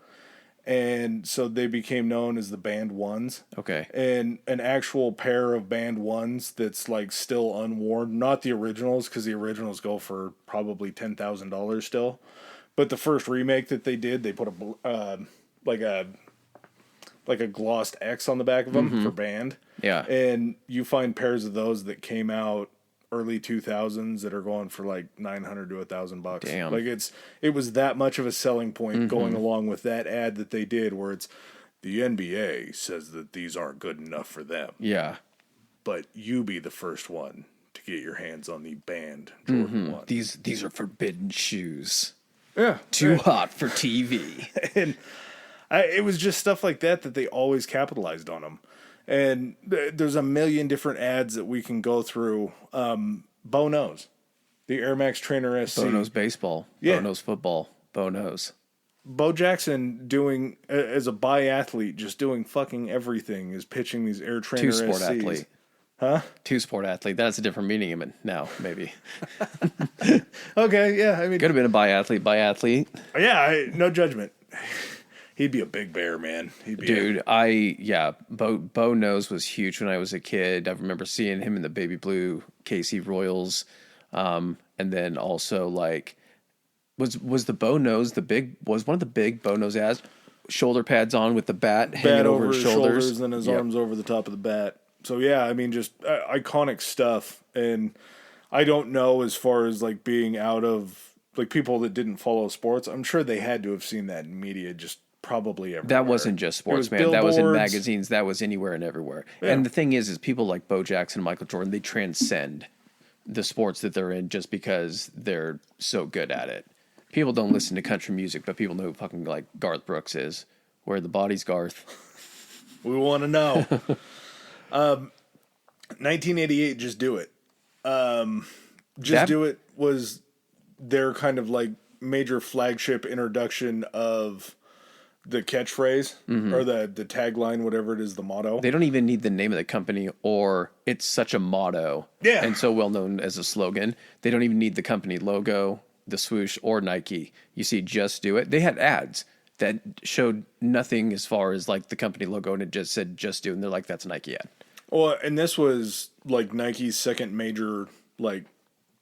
And so they became known as the banned 1s. Okay. And an actual pair of banned 1s that's like still unworn, not the originals, because the originals go for probably $10,000 still. But the first remake that they did, they put a glossed X on the back of them for banned. Yeah. And you find pairs of those that came out early 2000s that are going for like $900 to $1,000. Damn. Like it was that much of a selling point going along with that ad that they did, where it's the NBA says that these aren't good enough for them. Yeah. But you be the first one to get your hands on the banned Jordan 1. These are forbidden shoes. Yeah. Too hot for TV. And It was just stuff like that they always capitalized on them. And there's a million different ads that we can go through. Bo knows. The Air Max Trainer SC. Bo knows baseball. Yeah. Bo knows football. Bo knows. Bo Jackson doing, as a biathlete, just doing fucking everything, is pitching these Air Trainer SCs. Two-sport athlete. Huh? Two-sport athlete. That's a different meaning now, maybe. Okay, yeah. I mean, could have been a biathlete. Yeah, no judgment. He'd be a big bear, man. Bo Knows was huge when I was a kid. I remember seeing him in the baby blue KC Royals. And then also like was the Bo Nose was one of the big Bo Nose ads, shoulder pads on with the bat hanging over his shoulders and his arms over the top of the bat. So yeah, I mean, just iconic stuff. And I don't know, as far as like being out of like people that didn't follow sports, I'm sure they had to have seen that in media, just probably everywhere. That wasn't just sports, man. That was in magazines. That was anywhere and everywhere. Yeah. And the thing is people like Bo Jackson and Michael Jordan, they transcend the sports that they're in just because they're so good at it. People don't listen to country music, but people know who fucking like Garth Brooks is. Where the body's Garth. We want to know. 1988, Just Do It. Do It was their kind of like major flagship introduction of the catchphrase or the tagline, whatever it is, the motto. They don't even need the name of the company, or it's such a motto and so well known as a slogan. They don't even need the company logo, the swoosh, or Nike. You see Just Do It. They had ads that showed nothing as far as like the company logo, and it just said Just Do It, and they're like, that's a Nike ad. Well, and this was like Nike's second major like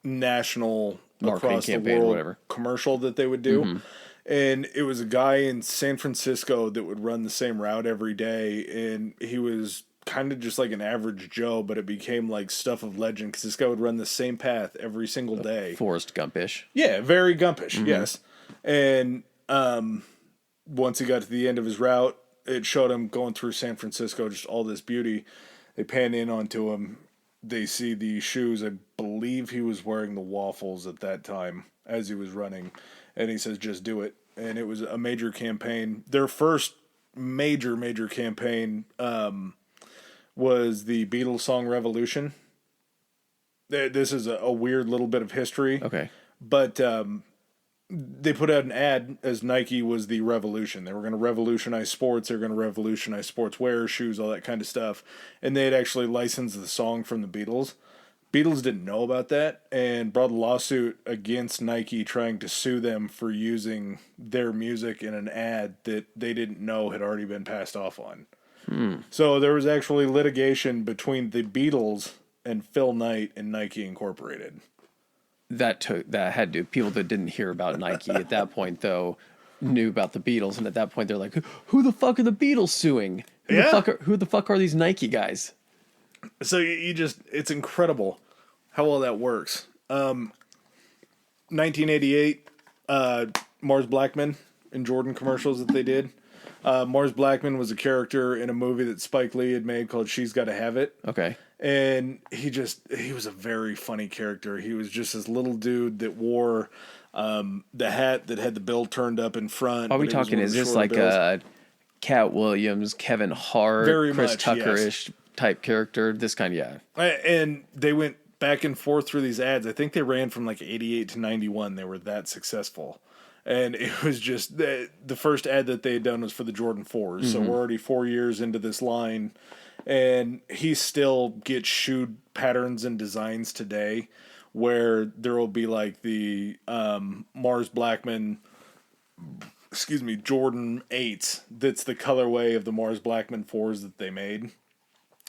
national marketing across campaign the world or whatever commercial that they would do. And it was a guy in San Francisco that would run the same route every day, and he was kind of just like an average Joe, but it became like stuff of legend because this guy would run the same path every single day. Forrest Gumpish. Yeah, very Gumpish, yes. And once he got to the end of his route, it showed him going through San Francisco, just all this beauty. They pan in onto him. They see the shoes. I believe he was wearing the Waffles at that time as he was running. And he says, just do it. And it was a major campaign. Their first major campaign was the Beatles song Revolution. This is a weird little bit of history. Okay. But they put out an ad as Nike was the revolution. They were going to revolutionize sports. They were going to revolutionize sportswear, shoes, all that kind of stuff. And they had actually licensed the song from the Beatles. Beatles didn't know about that and brought a lawsuit against Nike trying to sue them for using their music in an ad that they didn't know had already been passed off on. So there was actually litigation between the Beatles and Phil Knight and Nike Incorporated. That had to. People that didn't hear about Nike at that point, though, knew about the Beatles. And at that point, they're like, who the fuck are the Beatles suing? Who the fuck are these Nike guys? So it's incredible how well that works. 1988, Mars Blackman and Jordan commercials that they did. Mars Blackman was a character in a movie that Spike Lee had made called She's Gotta Have It. Okay. And he was a very funny character. He was just this little dude that wore the hat that had the bill turned up in front. Are we talking, is this like a Cat Williams, Kevin Hart, very Chris much, Tucker-ish yes. type character? This kind, yeah. And they went back and forth through these ads. I think they ran from like 88 to 91. They were that successful. And it was just the first ad that they had done was for the Jordan 4s. So we're already 4 years into this line. And he still gets shoe patterns and designs today where there will be like the Mars Blackman, Jordan 8s. That's the colorway of the Mars Blackman 4s that they made.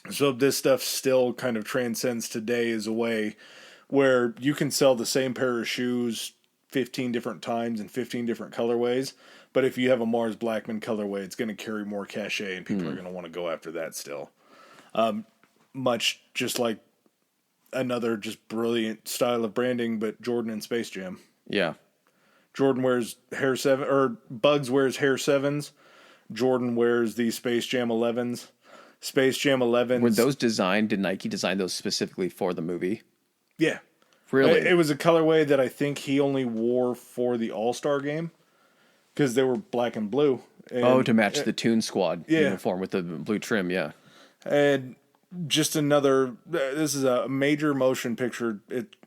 So this stuff still kind of transcends today as a way where you can sell the same pair of shoes 15 different times in 15 different colorways. But if you have a Mars Blackman colorway, it's going to carry more cachet and people are going to want to go after that still. Much just like another just brilliant style of branding, but Jordan and Space Jam. Yeah. Jordan wears Bugs wears Hair 7s. Jordan wears the Space Jam 11s. Space Jam 11s. Were those designed? Did Nike design those specifically for the movie? Yeah. Really? It was a colorway that I think he only wore for the All-Star game because they were black and blue. And, to match the Toon Squad uniform with the blue trim, yeah. And just another, this is a major motion picture.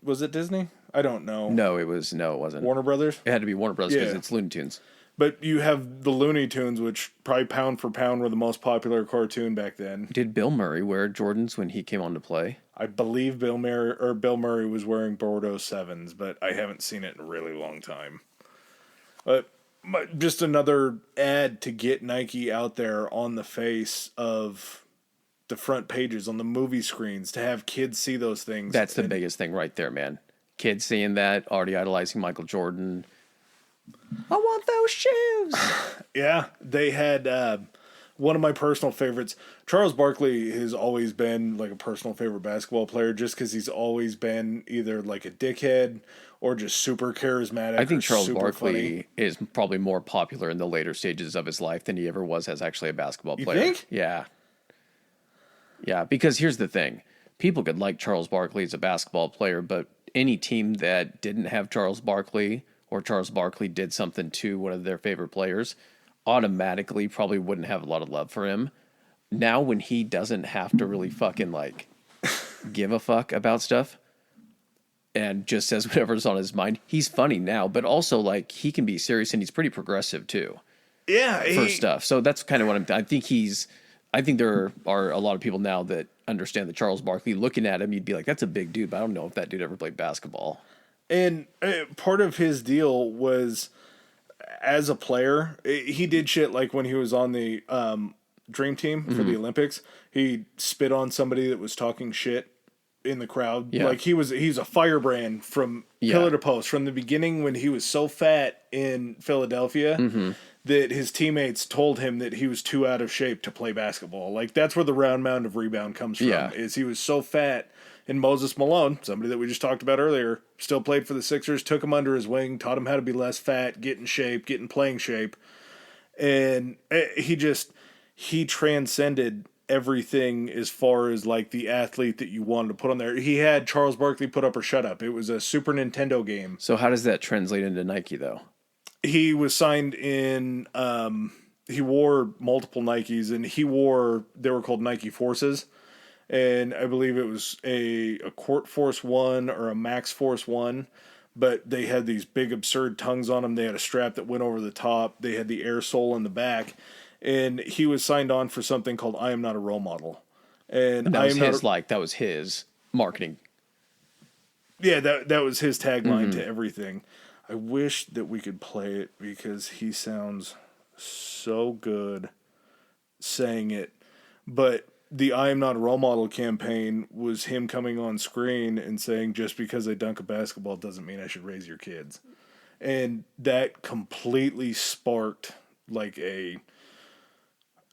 Was it Disney? I don't know. No, it wasn't. Warner Brothers? It had to be Warner Brothers because it's Looney Tunes. But you have the Looney Tunes, which probably pound for pound were the most popular cartoon back then. Did Bill Murray wear Jordans when he came on to play? I believe Bill Murray was wearing Bordeaux 7s, but I haven't seen it in a really long time. But just another ad to get Nike out there on the face of the front pages on the movie screens, to have kids see those things. That's the biggest thing right there, man. Kids seeing that, already idolizing Michael Jordan. I want those shoes. Yeah, they had one of my personal favorites. Charles Barkley has always been like a personal favorite basketball player, just because he's always been either like a dickhead or just super charismatic. I think Charles Barkley funny. is probably more popular in the later stages of his life than he ever was as actually a basketball player. You think? Yeah. Yeah, because here's the thing. People could like Charles Barkley as a basketball player, but any team that didn't have Charles Barkley, or Charles Barkley did something to one of their favorite players, automatically probably wouldn't have a lot of love for him. Now when he doesn't have to really fucking like give a fuck about stuff and just says whatever's on his mind, he's funny now, but also like he can be serious, and he's pretty progressive too. Yeah, for stuff. So that's kind of what I think there are a lot of people now that understand that Charles Barkley, looking at him, you'd be like, that's a big dude, but I don't know if that dude ever played basketball. And part of his deal was, as a player, he did shit like when he was on the Dream Team for the Olympics. He spit on somebody that was talking shit in the crowd. Yeah. Like he's a firebrand from pillar to post from the beginning, when he was so fat in Philadelphia that his teammates told him that he was too out of shape to play basketball. Like that's where the round mound of rebound comes from. Is he was so fat. And Moses Malone, somebody that we just talked about earlier, still played for the Sixers, took him under his wing, taught him how to be less fat, get in shape, get in playing shape. And he transcended everything as far as like the athlete that you wanted to put on there. He had Charles Barkley Put Up or Shut Up. It was a Super Nintendo game. So how does that translate into Nike though? He was signed in, he wore multiple Nikes, and they were called Nike Forces. And I believe it was a Court Force 1 or a Max Force 1, but they had these big absurd tongues on them. They had a strap that went over the top. They had the air sole in the back. And he was signed on for something called I Am Not a Role Model. And that was his marketing. Yeah, that was his tagline to everything. I wish that we could play it because he sounds so good saying it. But the I Am Not a Role Model campaign was him coming on screen and saying, just because I dunk a basketball doesn't mean I should raise your kids. And that completely sparked like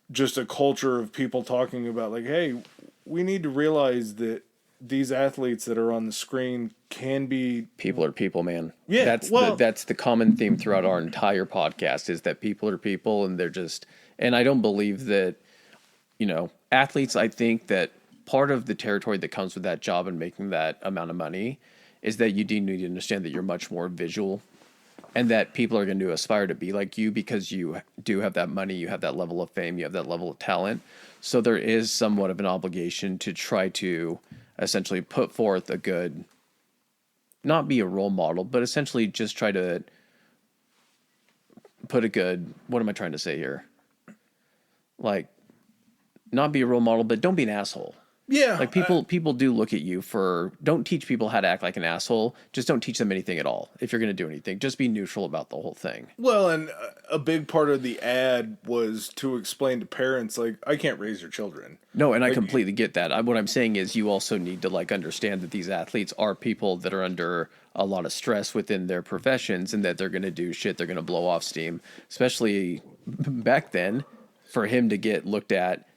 just a culture of people talking about like, hey, we need to realize that these athletes that are on the screen can be... People are people, man. Yeah, that's the common theme throughout our entire podcast, is that people are people, and they're just... And I don't believe that, athletes, I think that part of the territory that comes with that job and making that amount of money is that you do need to understand that you're much more visual, and that people are going to aspire to be like you because you do have that money, you have that level of fame, you have that level of talent. So there is somewhat of an obligation to try to essentially put forth a good, not be a role model, but essentially just try to put a good, what am I trying to say here? Like, not be a role model, but don't be an asshole. Yeah. Like people do look at you for, don't teach people how to act like an asshole. Just don't teach them anything at all. If you're going to do anything, just be neutral about the whole thing. Well, and a big part of the ad was to explain to parents, like, I can't raise your children. No, and I completely get that. What I'm saying is you also need to like understand that these athletes are people that are under a lot of stress within their professions, and that they're going to do shit. They're going to blow off steam, especially back then. For him to get looked at,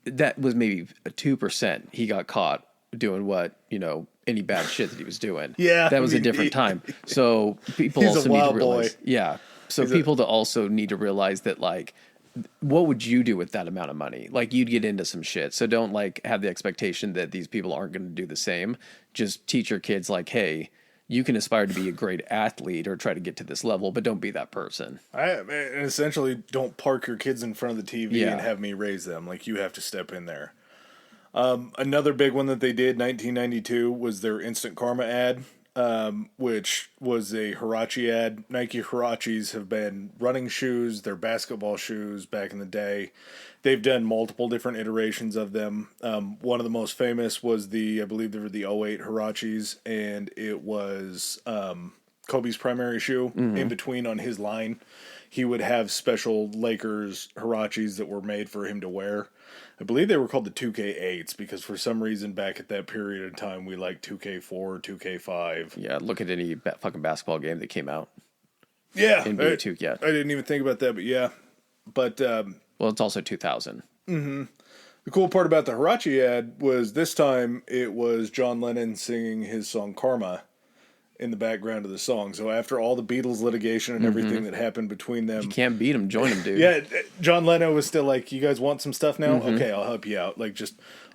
that was maybe 2%. He got caught doing what, any bad shit that he was doing. Yeah. That was a different time. So people also need to realize. Boy. Yeah. So people also need to realize that, like, what would you do with that amount of money? Like, you'd get into some shit. So don't, like, have the expectation that these people aren't going to do the same. Just teach your kids, like, hey, you can aspire to be a great athlete or try to get to this level, but don't be that person. And essentially, don't park your kids in front of the TV and have me raise them. Like, you have to step in there. Another big one that they did, 1992, was their Instant Karma ad, which was a Huarache ad. Nike Huaraches have been running shoes, they're basketball shoes back in the day. They've done multiple different iterations of them. One of the most famous was I believe they were the '08 Huaraches, and it was Kobe's primary shoe. In between on his line, he would have special Lakers Huaraches that were made for him to wear. I believe they were called the 2K8s because for some reason back at that period of time we liked 2K4, 2K5. Yeah, look at any fucking basketball game that came out. Yeah. NBA 2, yeah. I didn't even think about that, but yeah. But well, it's also 2000. Mm-hmm. The cool part about the Huarache ad was this time it was John Lennon singing his song Karma in the background of the song. So after all the Beatles litigation and everything that happened between them... You can't beat them, join them, dude. Yeah, John Lennon was still like, you guys want some stuff now? Okay, I'll help you out. Like,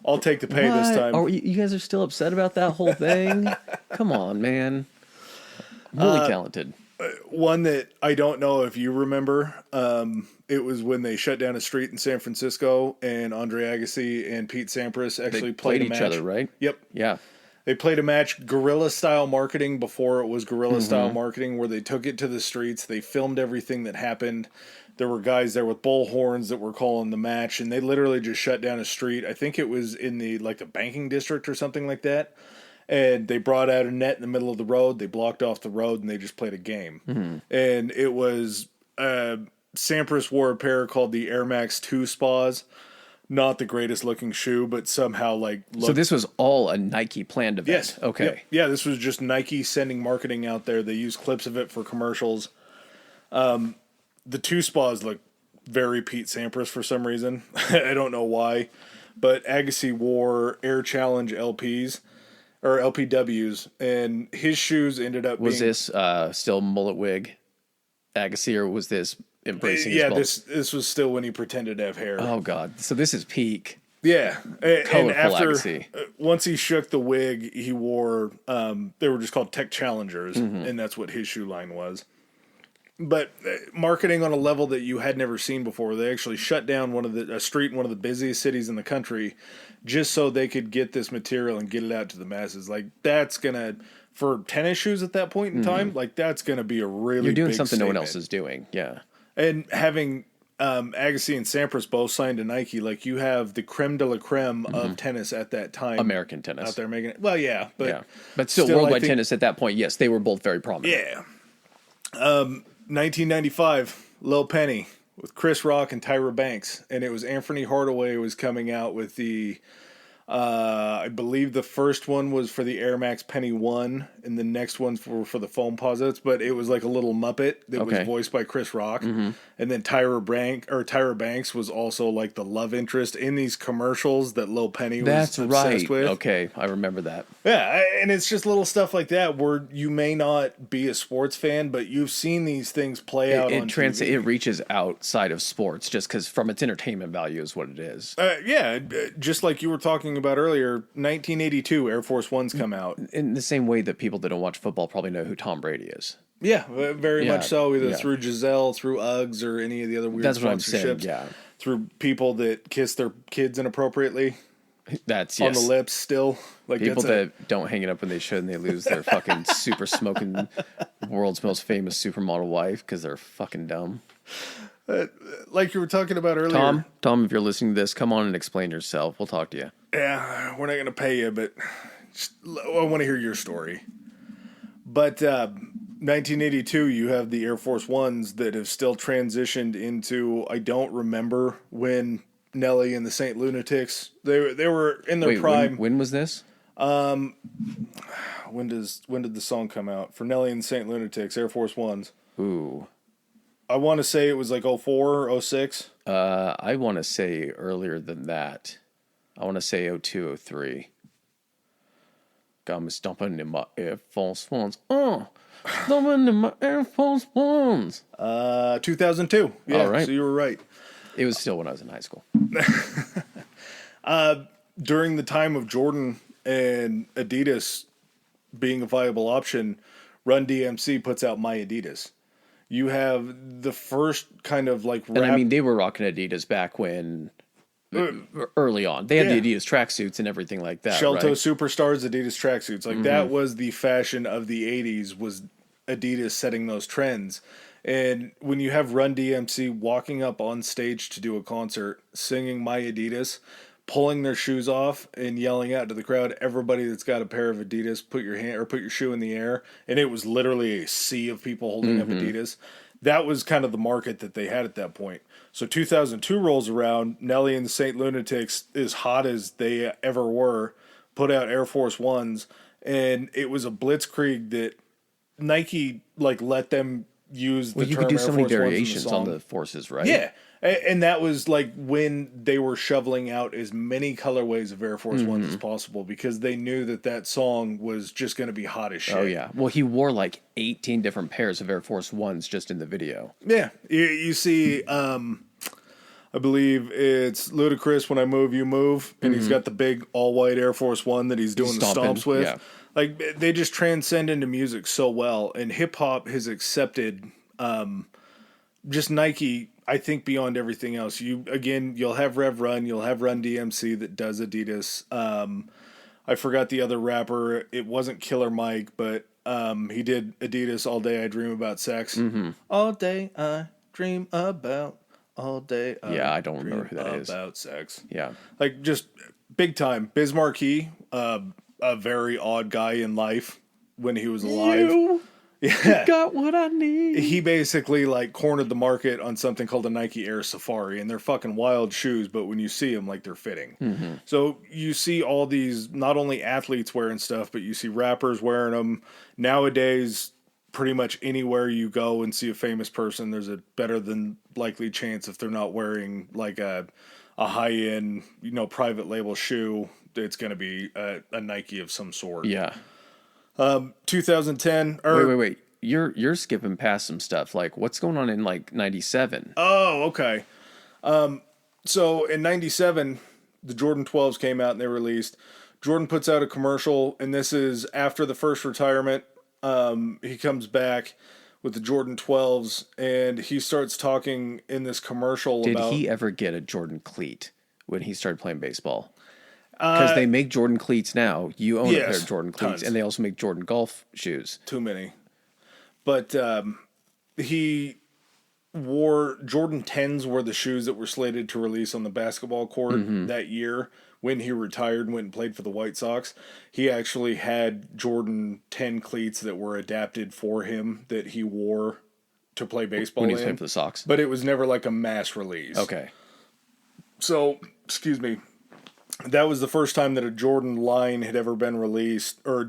I'll take the pay this time. You guys are still upset about that whole thing? Come on, man. Really talented. One that I don't know if you remember, it was when they shut down a street in San Francisco and Andre Agassi and Pete Sampras actually played a match. Each other, right? Yep. Yeah. They played a match, guerrilla-style marketing, before it was guerrilla-style marketing, where they took it to the streets. They filmed everything that happened. There were guys there with bullhorns that were calling the match, and they literally just shut down a street. I think it was in the banking district or something like that. And they brought out a net in the middle of the road. They blocked off the road, and they just played a game. And it was Sampras wore a pair called the Air Max 2 Spas. Not the greatest looking shoe, but somehow So this was all a Nike planned event? Yes. Okay. Yep. Yeah, this was just Nike sending marketing out there. They used clips of it for commercials. The 2 Spas look very Pete Sampras for some reason. I don't know why. But Agassi wore Air Challenge LPs, or LPWs, and his shoes ended up Was this still mullet wig Agassi, or was this... embracing his bald? This was still when he pretended to have hair. Oh god! So this is peak. Yeah, and after Agassi. Once he shook the wig, he wore they were just called Tech Challengers, and that's what his shoe line was. But marketing on a level that you had never seen before. They actually shut down a street in one of the busiest cities in the country, just so they could get this material and get it out to the masses. Like, that's gonna, for tennis shoes at that point in time, like, that's gonna be a really You're doing big something statement. no one else is doing. Yeah. And having Agassi and Sampras both signed to Nike, like, you have the creme de la creme of tennis at that time. American tennis. Out there making it. Well, yeah. But still worldwide tennis at that point, yes, they were both very prominent. Yeah. 1995, Lil Penny with Chris Rock and Tyra Banks. And it was Anthony Hardaway was coming out with the... I believe the first one was for the Air Max Penny 1, and the next ones were for the foam posits, but it was like a little Muppet that was voiced by Chris Rock. And then Tyra Banks was also like the love interest in these commercials that Lil Penny was obsessed with. Okay, I remember that. Yeah, and it's just little stuff like that where you may not be a sports fan, but you've seen these things play out on TV. It reaches outside of sports just because from its entertainment value is what it is. Yeah, just like you were talking about earlier, 1982 Air Force Ones come out. In the same way that people that don't watch football probably know who Tom Brady is. Yeah, very much so, either through Giselle, through Uggs, or any of the other weird sponsorships. Yeah. Through people that kiss their kids inappropriately. That's on the lips still. Like people that don't hang it up when they should and they lose their fucking super smoking world's most famous supermodel wife because they're fucking dumb. Like you were talking about earlier. Tom, if you're listening to this, come on and explain yourself. We'll talk to you. Yeah, we're not going to pay you, but I want to hear your story. But 1982, you have the Air Force Ones that have still transitioned into, I don't remember when Nelly and the Saint Lunatics, they were in their prime. When was this? When did the song come out? For Nelly and the Saint Lunatics, Air Force Ones. Ooh. I want to say it was like 04, 06. I want to say earlier than that. I want to say 02, 03. Got me stomping in my Air Force Ones. Stomping in my Air Force Ones. 2002. Yeah, all right. So you were right. It was still when I was in high school. During the time of Jordan and Adidas being a viable option, Run DMC puts out My Adidas. You have the first kind of like rap. And I mean, they were rocking Adidas back when early on. They had the Adidas tracksuits and everything like that. Shelto Superstars, Adidas tracksuits. Like that was the fashion of the 80s, was Adidas setting those trends. And when you have Run DMC walking up on stage to do a concert, singing My Adidas, pulling their shoes off and yelling out to the crowd, everybody that's got a pair of Adidas, put your shoe in the air. And it was literally a sea of people holding up Adidas. That was kind of the market that they had at that point. So 2002 rolls around, Nelly and the Saint Lunatics, as hot as they ever were, put out Air Force Ones, and it was a blitzkrieg that Nike like let them use the term Air Force Ones. Well, you could do so many variations on the forces, right? Yeah. And that was like when they were shoveling out as many colorways of Air Force Ones as possible, because they knew that song was just going to be hot as shit. Oh, yeah. Well, he wore like 18 different pairs of Air Force Ones just in the video. Yeah. You see, I believe it's Ludacris, When I Move, You Move, and he's got the big all-white Air Force One that he's doing the stomps with. Yeah. Like, they just transcend into music so well, and hip-hop has accepted just Nike, I think, beyond everything else. You'll have Rev Run, you'll have Run DMC that does Adidas. I forgot the other rapper. It wasn't Killer Mike, but he did Adidas, All Day I Dream About Sex. All day I dream about, all day I don't remember who that is. About sex. Yeah. Like, just big time. Biz Markie, a very odd guy in life when he was alive. You got what I need. He basically like cornered the market on something called a Nike Air Safari, and they're fucking wild shoes, but when you see them, like, they're fitting. So you see all these, not only athletes wearing stuff, but you see rappers wearing them. Nowadays, pretty much anywhere you go and see a famous person, there's a better than likely chance, if they're not wearing like a high-end, private label shoe, it's going to be a Nike of some sort. Yeah. 2010. Wait. You're skipping past some stuff. Like, what's going on in like 97? Oh, okay. So in 97, the Jordan 12s came out and they were released. Jordan puts out a commercial, and this is after the first retirement. He comes back with the Jordan 12s, and he starts talking in this commercial about... Did he ever get a Jordan cleat when he started playing baseball? Because they make Jordan cleats now. You own a pair of Jordan cleats, and they also make Jordan golf shoes. Too many. But he wore Jordan 10s, were the shoes that were slated to release on the basketball court that year. When he retired and went and played for the White Sox, he actually had Jordan 10 cleats that were adapted for him that he wore to play baseball when he was playing for the Sox. But it was never like a mass release. Okay. So, excuse me. That was the first time that a Jordan line had ever been released, or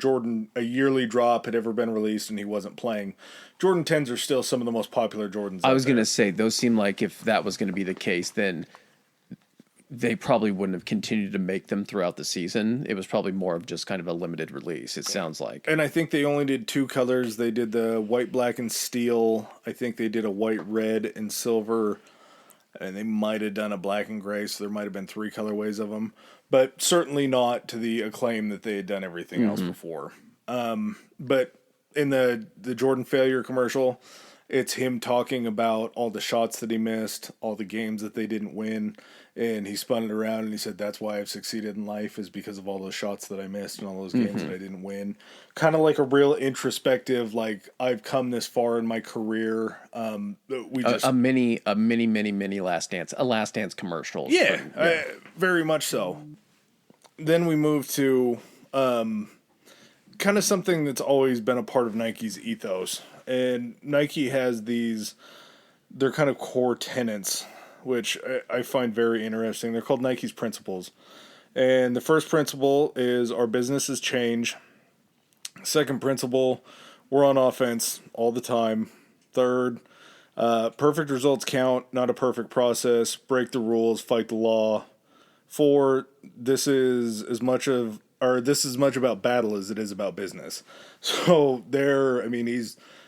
a yearly drop had ever been released, and he wasn't playing. Jordan 10s are still some of the most popular Jordans. I was going to say, those seem like if that was going to be the case, then they probably wouldn't have continued to make them throughout the season. It was probably more of just kind of a limited release, it sounds like. And I think they only did 2 colors. They did the white, black, and steel. I think they did a white, red, and silver. And they might have done a black and gray, so there might have been 3 colorways of them. But certainly not to the acclaim that they had done everything else before. But in the Jordan failure commercial, it's him talking about all the shots that he missed, all the games that they didn't win. And he spun it around and he said, that's why I've succeeded in life, is because of all those shots that I missed and all those games that I didn't win. Kind of like a real introspective, like, I've come this far in my career. A mini Last Dance, a Last Dance commercial. Yeah, very much so. Then we move to kind of something that's always been a part of Nike's ethos. And Nike has they're kind of core tenets, which I find very interesting. They're called Nike's principles. And the first principle is our business is change. Second principle, we're on offense all the time. Third, perfect results count, not a perfect process. Break the rules, fight the law. 4, this is as much about battle as it is about business. So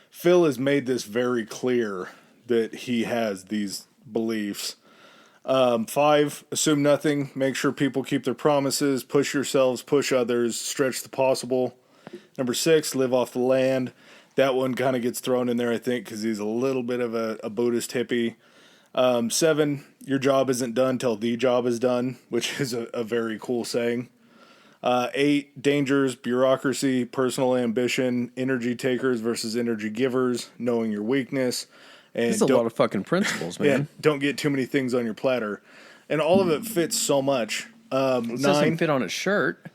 Phil has made this very clear that he has these beliefs. 5, assume nothing. Make sure people keep their promises. Push yourselves, push others, stretch the possible. Number 6, live off the land. That one kind of gets thrown in there, I think, because he's a little bit of a Buddhist hippie. 7, your job isn't done till the job is done, which is a very cool saying. 8, dangers, bureaucracy, personal ambition, energy takers versus energy givers, knowing your weakness. And there's a lot of fucking principles, man. Yeah, don't get too many things on your platter. And all of it fits so much. It 9, doesn't fit on a shirt.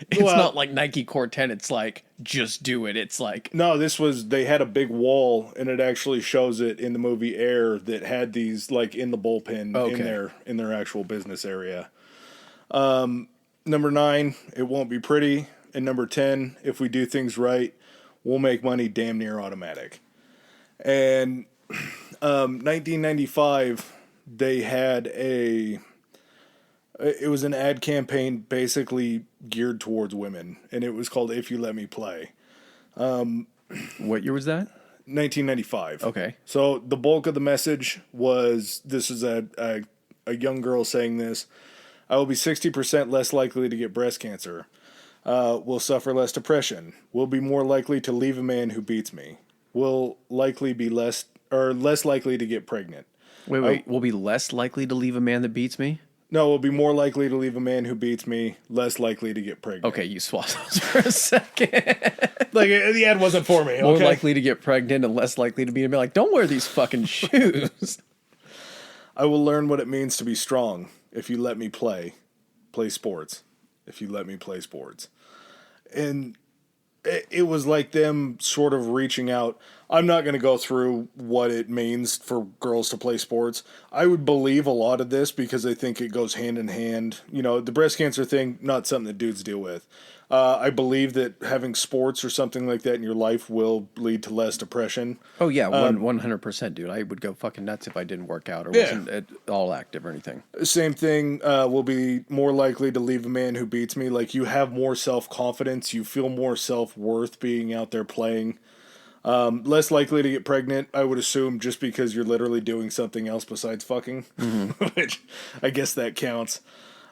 It's not like Nike Core 10. It's like, just do it. It's like... No, they had a big wall, and it actually shows it in the movie Air that had these, like, in the bullpen in their actual business area. Number 9, it won't be pretty. And number 10, if we do things right, we'll make money damn near automatic. And 1995, they had it was an ad campaign basically geared towards women, and it was called If You Let Me Play. What year was that? 1995. Okay. So the bulk of the message was, this is a young girl saying this: I will be 60% less likely to get breast cancer. Will suffer less depression. Will be more likely to leave a man who beats me. Will likely be less likely to get pregnant. Wait. Will be less likely to leave a man that beats me? No, will be more likely to leave a man who beats me, less likely to get pregnant. Okay, you swapped those for a second. Like, the ad wasn't for me. More likely to get pregnant and less likely to be like, don't wear these fucking shoes. I will learn what it means to be strong if you let me play sports. If you let me play sports. And it was like them sort of reaching out. I'm not going to go through what it means for girls to play sports. I would believe a lot of this because I think it goes hand in hand. You know, the breast cancer thing, not something that dudes deal with. I believe that having sports or something like that in your life will lead to less depression. Oh, yeah, 100%, dude. I would go fucking nuts if I didn't work out or wasn't at all active or anything. Same thing, will be more likely to leave a man who beats me. Like, you have more self-confidence. You feel more self-worth being out there playing. Less likely to get pregnant, I would assume, just because you're literally doing something else besides fucking, which I guess that counts.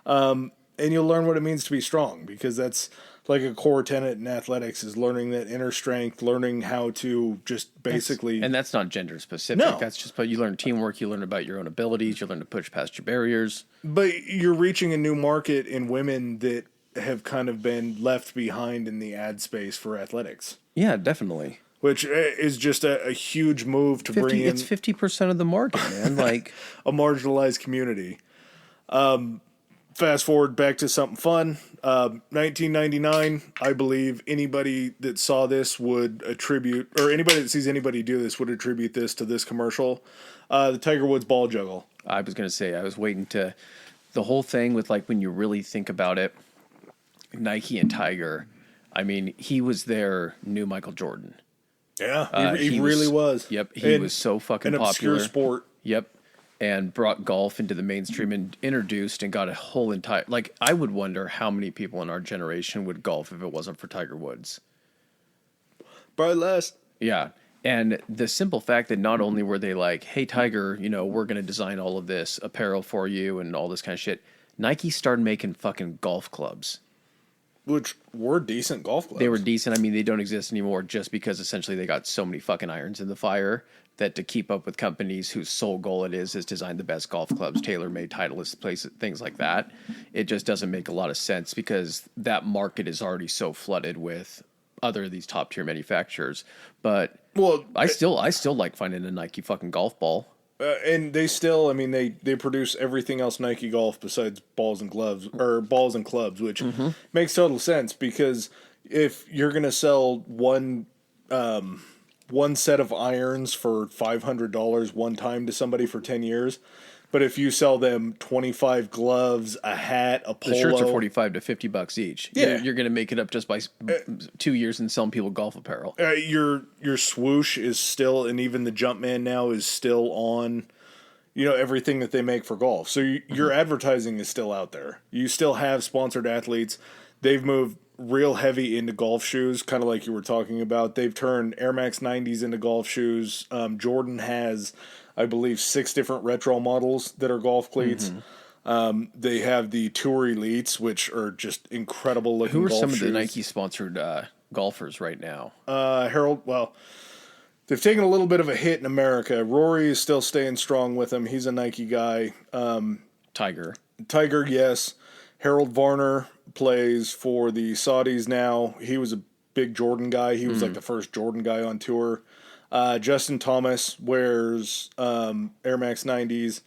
And you'll learn what it means to be strong, because that's like a core tenet in athletics, is learning that inner strength, learning how to just basically... And that's not gender specific. No. That's just, but you learn teamwork, you learn about your own abilities, you learn to push past your barriers. But you're reaching a new market in women that have kind of been left behind in the ad space for athletics. Yeah, definitely. Which is just a huge move to bring in... It's 50% of the market, man. Like a marginalized community. Fast forward back to something fun. 1999, I believe anybody that saw this would attribute, or anybody that sees anybody do this would attribute this to this commercial. The Tiger Woods ball juggle. I was going to say, I was waiting to... The whole thing with, like, when you really think about it, Nike and Tiger, I mean, he was their new Michael Jordan. Yeah, he really was. Yep, he was so fucking popular. An obscure sport. Yep, and brought golf into the mainstream and introduced and got a whole entire... Like, I would wonder how many people in our generation would golf if it wasn't for Tiger Woods. Probably less. Yeah, and the simple fact that not only were they like, hey, Tiger, you know, we're going to design all of this apparel for you and all this kind of shit, Nike started making fucking golf clubs. Which were decent golf clubs. They were decent. I mean, they don't exist anymore just because essentially they got so many fucking irons in the fire that to keep up with companies whose sole goal it is design the best golf clubs, tailor-made, Titleist places, things like that. It just doesn't make a lot of sense because that market is already so flooded with other of these top-tier manufacturers. But I still like finding a Nike fucking golf ball. And they still, I mean, they produce everything else Nike Golf besides balls and clubs, which makes total sense, because if you're going to sell one set of irons for $500 one time to somebody for 10 years, but if you sell them 25 gloves, a hat, a polo... The shirts are $45 to $50 each. Yeah. You're going to make it up just by 2 years and selling people golf apparel. Your swoosh is still, and even the Jumpman now is still on, you know, everything that they make for golf. So your advertising is still out there. You still have sponsored athletes. They've moved real heavy into golf shoes, kind of like you were talking about. They've turned Air Max 90s into golf shoes. Jordan has... I believe 6 different retro models that are golf cleats. They have the Tour Elites, which are just incredible looking golf shoes. Who are some of the Nike-sponsored golfers right now? Harold, well, they've taken a little bit of a hit in America. Rory is still staying strong with them. He's a Nike guy. Tiger, yes. Harold Varner plays for the Saudis now. He was a big Jordan guy. He was like the first Jordan guy on tour. Justin Thomas wears Air Max 90s.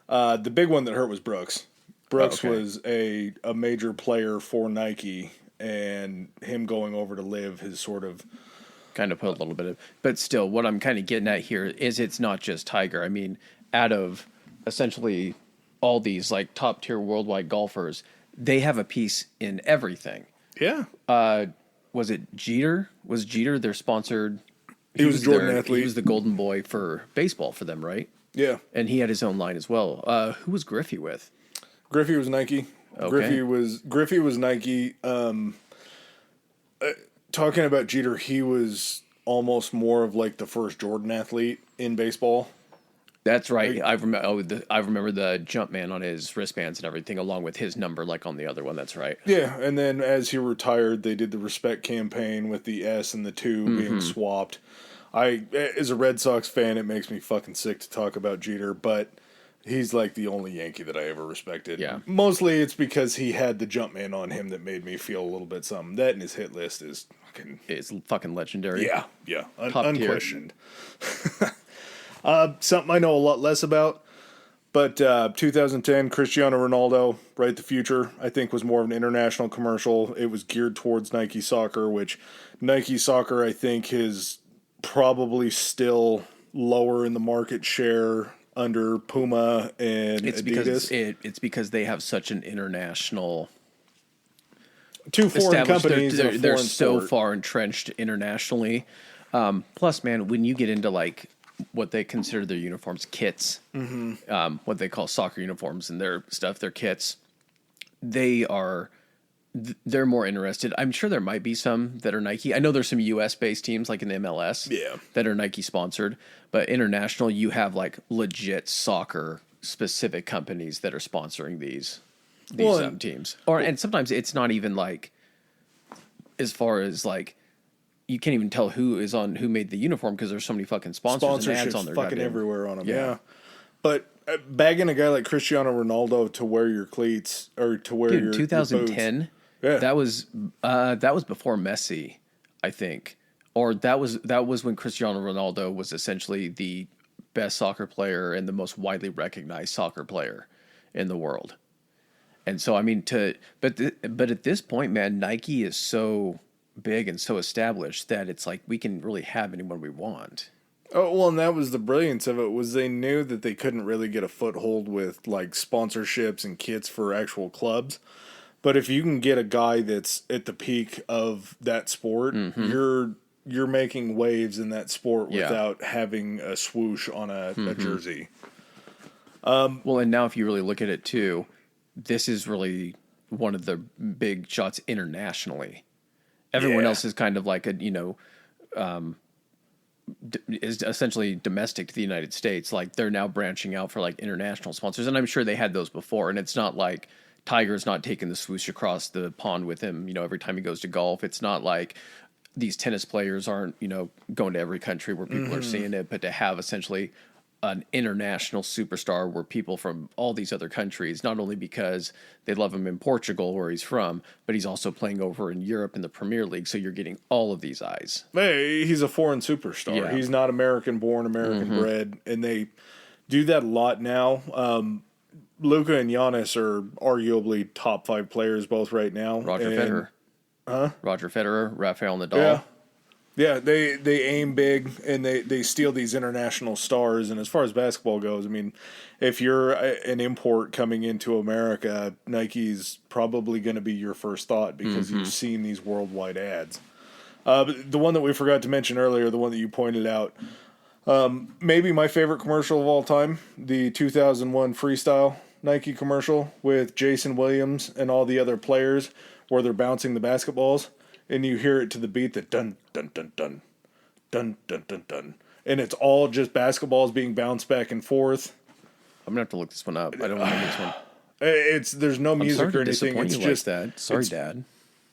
The big one that hurt was Brooks. Brooks was a major player for Nike, and him going over to Live has sort of... kind of put a little bit of... But still, what I'm kind of getting at here is it's not just Tiger. I mean, out of essentially all these like top-tier worldwide golfers, they have a piece in everything. Yeah. Was it Jeter? Was Jeter their sponsored... He was a Jordan athlete. He was the golden boy for baseball for them, right? Yeah. And he had his own line as well. Who was Griffey with? Griffey was Nike. Okay. Griffey was Nike. Talking about Jeter, he was almost more of like the first Jordan athlete in baseball. That's right. I remember the jump man on his wristbands and everything, along with his number, like on the other one. That's right. Yeah, and then as he retired, they did the respect campaign with the S and the 2 being swapped. As a Red Sox fan, it makes me fucking sick to talk about Jeter, but he's like the only Yankee that I ever respected. Yeah. Mostly it's because he had the jump man on him that made me feel a little bit something. That and his hit list is fucking... It's fucking legendary. Yeah. Top unquestioned. Something I know a lot less about, but 2010, Cristiano Ronaldo, right, the future, I think was more of an international commercial. It was geared towards Nike Soccer, which Nike Soccer, I think, is probably still lower in the market share under Puma and Adidas. It's because they have such an international... Two foreign companies. They're so far entrenched internationally. Plus, man, when you get into like what they consider their uniforms, kits, what they call soccer uniforms and their stuff, their kits, they're more interested. I'm sure there might be some that are Nike. I know there's some US based teams like in the MLS that are Nike sponsored, but international, you have like legit soccer specific companies that are sponsoring these teams. And sometimes it's not even like, as far as like, you can't even tell who made the uniform because there's so many fucking sponsors and ads on their fucking everywhere on them. Yeah. But bagging a guy like Cristiano Ronaldo to wear your cleats or to wear your 2010, that was before Messi, I think. Or that was when Cristiano Ronaldo was essentially the best soccer player and the most widely recognized soccer player in the world. And so I mean but at this point, man, Nike is so big and so established that it's like we can really have anyone we want. Oh, well, and that was the brilliance of it, was they knew that they couldn't really get a foothold with like sponsorships and kits for actual clubs. But if you can get a guy that's at the peak of that sport, you're making waves in that sport without having a swoosh on a jersey. Well, and now if you really look at it too, this is really one of the big shots internationally. Everyone else is kind of like is essentially domestic to the United States. Like they're now branching out for like international sponsors, and I'm sure they had those before. And it's not like Tiger's not taking the swoosh across the pond with him, every time he goes to golf. It's not like these tennis players aren't, going to every country where people are seeing it, but to have essentially an international superstar where people from all these other countries, not only because they love him in Portugal where he's from, but he's also playing over in Europe in the Premier League. So you're getting all of these eyes. Hey, he's a foreign superstar. Yeah. He's not American born, American bred. And they do that a lot now. Luka and Giannis are arguably top 5 players both right now. Roger Federer, Rafael Nadal. Yeah. Yeah, they aim big and they steal these international stars. And as far as basketball goes, I mean, if you're an import coming into America, Nike's probably going to be your first thought because you've seen these worldwide ads. The one that we forgot to mention earlier, the one that you pointed out, maybe my favorite commercial of all time, the 2001 Freestyle Nike commercial with Jason Williams and all the other players where they're bouncing the basketballs. And you hear it to the beat that dun, dun, dun, dun, dun, dun, dun, dun. And it's all just basketballs being bounced back and forth. I'm going to have to look this one up. I don't remember this one. There's no music or anything. It's just like that. Sorry, Dad.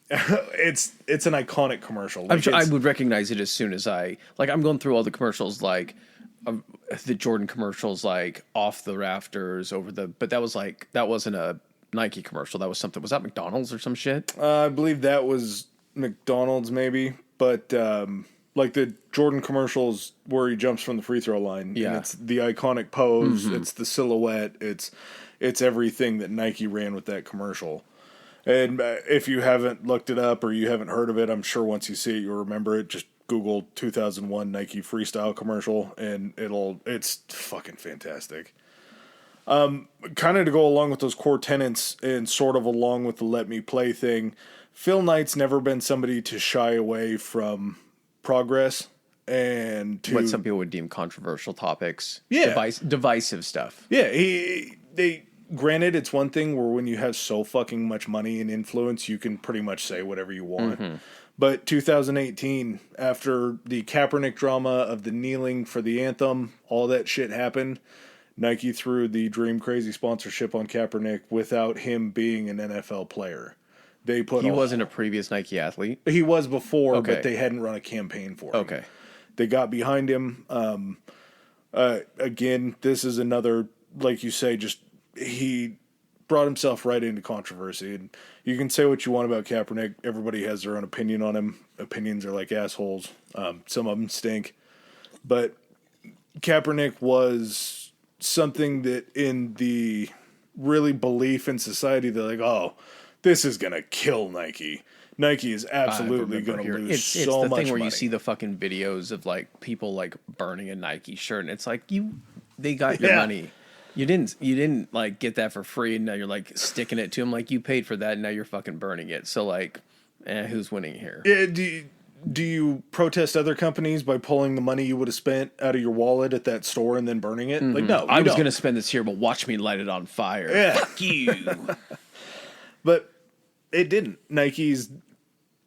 It's an iconic commercial. Like, I'm sure I would recognize it as soon as I'm going through all the commercials, like the Jordan commercials, like off the rafters but that wasn't a Nike commercial. That was something. Was that McDonald's or some shit? I believe that was McDonald's maybe, but like the Jordan commercials where he jumps from the free throw line. Yeah. And it's the iconic pose. It's the silhouette. It's everything that Nike ran with that commercial. And if you haven't looked it up or you haven't heard of it, I'm sure once you see it, you'll remember it. Just Google 2001 Nike freestyle commercial and it's fucking fantastic. Kind of to go along with those core tenets and sort of along with the let me play thing, Phil Knight's never been somebody to shy away from progress and to what some people would deem controversial topics. Yeah. Divisive stuff. Yeah. Granted, it's one thing where when you have so fucking much money and influence, you can pretty much say whatever you want. But 2018, after the Kaepernick drama of the kneeling for the anthem, all that shit happened. Nike threw the Dream Crazy sponsorship on Kaepernick without him being an NFL player. He wasn't a previous Nike athlete. He was before, but they hadn't run a campaign for him. Okay. They got behind him. Again, this is another, like you say, just he brought himself right into controversy. And you can say what you want about Kaepernick. Everybody has their own opinion on him. Opinions are like assholes. Some of them stink. But Kaepernick was something that in the really belief in society, they're like, oh, this is going to kill Nike. Nike is absolutely going to lose so much money. It's the thing where you see the fucking videos of like people like burning a Nike shirt, and it's like they got your money. You didn't like get that for free, and now you're like sticking it to them. Like you paid for that, and now you're fucking burning it. So like, who's winning here? Yeah, do you protest other companies by pulling the money you would have spent out of your wallet at that store and then burning it? Like, no, I was going to spend this here, but watch me light it on fire. Yeah. Fuck you. But it didn't. Nike's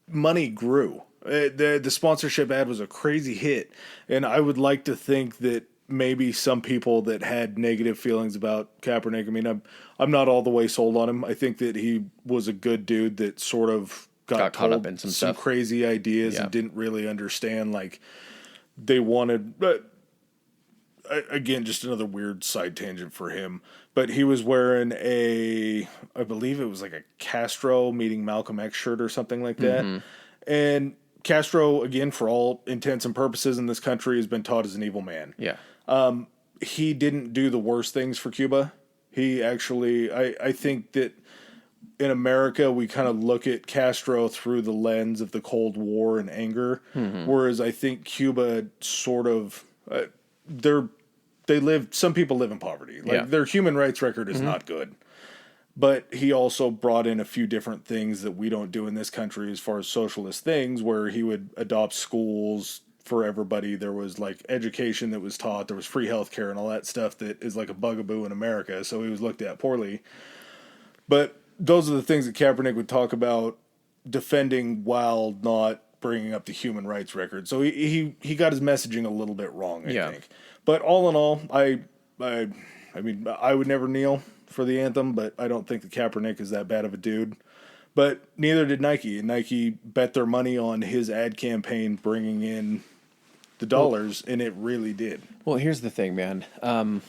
money grew. The sponsorship ad was a crazy hit, and I would like to think that maybe some people that had negative feelings about Kaepernick, I mean, I'm not all the way sold on him. I think that he was a good dude that sort of got caught up in some stuff. Crazy ideas and didn't really understand, like, they wanted... again, just another weird side tangent for him. But he was wearing I believe it was like a Castro meeting Malcolm X shirt or something like that. And Castro, again, for all intents and purposes in this country, has been taught as an evil man. Yeah. He didn't do the worst things for Cuba. He actually, I think that in America, we kind of look at Castro through the lens of the Cold War and anger. Whereas I think Cuba sort of, some people live in poverty. Like their human rights record is not good. But he also brought in a few different things that we don't do in this country as far as socialist things, where he would adopt schools for everybody. There was like education that was taught. There was free healthcare and all that stuff that is like a bugaboo in America. So he was looked at poorly. But those are the things that Kaepernick would talk about defending while not bringing up the human rights record. So he got his messaging a little bit wrong, I think. But all in all, I mean, I would never kneel for the anthem, but I don't think that Kaepernick is that bad of a dude. But neither did Nike. And Nike bet their money on his ad campaign bringing in the dollars, and it really did. Well, here's the thing, man. From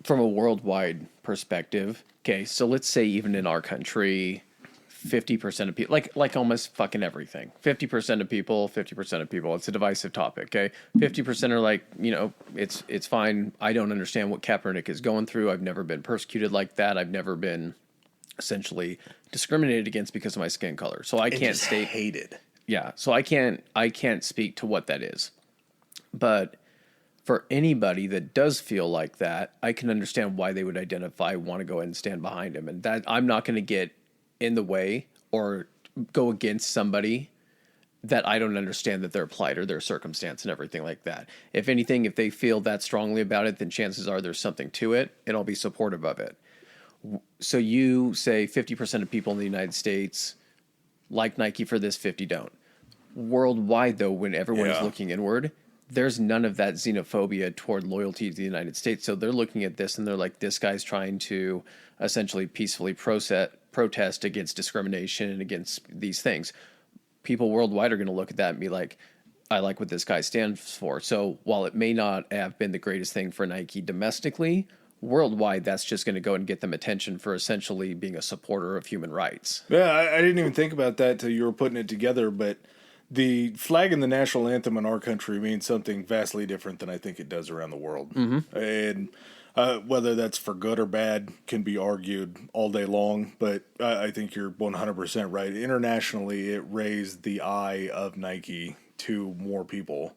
a worldwide perspective, okay, so let's say even in our country, 50% of people, like almost fucking everything, 50% of people, 50% of people, it's a divisive topic, okay? 50% are like, it's fine. I don't understand what Kaepernick is going through. I've never been persecuted like that. I've never been essentially discriminated against because of my skin color. So I can't state hated. Yeah, so I can't speak to what that is. But for anybody that does feel like that, I can understand why they would want to go ahead and stand behind him. And that I'm not going to get in the way or go against somebody that I don't understand that their plight or their circumstance and everything like that. If anything, if they feel that strongly about it, then chances are there's something to it, and I'll be supportive of it. So you say 50% of people in the United States like Nike for this, 50 don't. Worldwide, though, when everyone is looking inward, there's none of that xenophobia toward loyalty to the United States. So they're looking at this and they're like, this guy's trying to essentially peacefully protest against discrimination and against these things. People worldwide are going to look at that and be like, I like what this guy stands for. So while it may not have been the greatest thing for Nike domestically, worldwide, that's just going to go and get them attention for essentially being a supporter of human rights. Yeah, I didn't even think about that till you were putting it together, but the flag and the national anthem in our country means something vastly different than I think it does around the world. Mm-hmm. And whether that's for good or bad can be argued all day long, but I think you're 100% right. Internationally, it raised the eye of Nike to more people.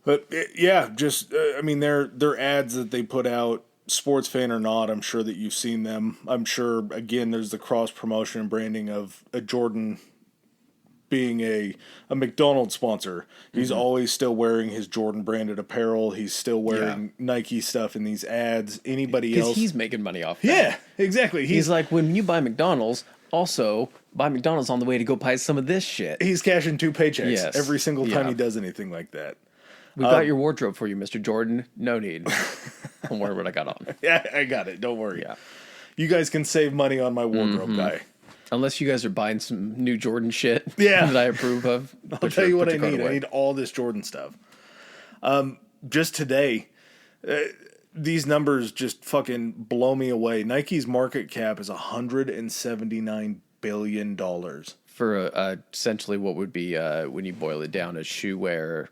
But yeah, just I mean, their ads that they put out, sports fan or not, I'm sure that you've seen them. I'm sure, again, there's the cross promotion and branding of a Jordan being a McDonald's sponsor. He's always still wearing his Jordan branded apparel. He's still wearing Nike stuff in these ads. Anybody else? Because he's making money off that. Yeah, exactly. He's like, when you buy McDonald's, also buy McDonald's on the way to go buy some of this shit. He's cashing 2 paychecks every single time he does anything like that. We got your wardrobe for you, Mr. Jordan. No need. Don't worry what I got on. Yeah, I got it. Don't worry. Yeah. You guys can save money on my wardrobe guy. Unless you guys are buying some new Jordan shit that I approve of. I'll tell you what I need. I need all this Jordan stuff. Just today, these numbers just fucking blow me away. Nike's market cap is $179 billion. For essentially what would be, when you boil it down, a shoe wear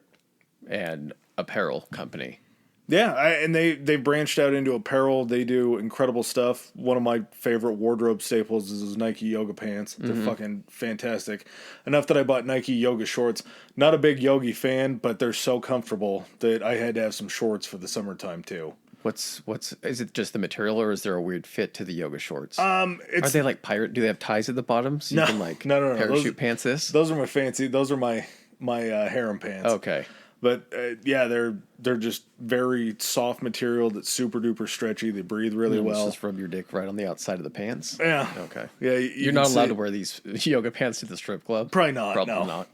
and apparel company. Yeah, and they branched out into apparel. They do incredible stuff. One of my favorite wardrobe staples is those Nike yoga pants. They're fucking fantastic. Enough that I bought Nike yoga shorts. Not a big yogi fan, but they're so comfortable that I had to have some shorts for the summertime too. What's is it just the material, or is there a weird fit to the yoga shorts? Are they like pirate? Do they have ties at the bottom so you can like no. parachute pants this? Those are my fancy. Those are my harem pants. Okay. But yeah, they're just very soft material that's super duper stretchy. They breathe really well. Just rub your dick right on the outside of the pants. Yeah. Okay. Yeah. You're not allowed to wear these yoga pants to the strip club. Probably not. Probably not.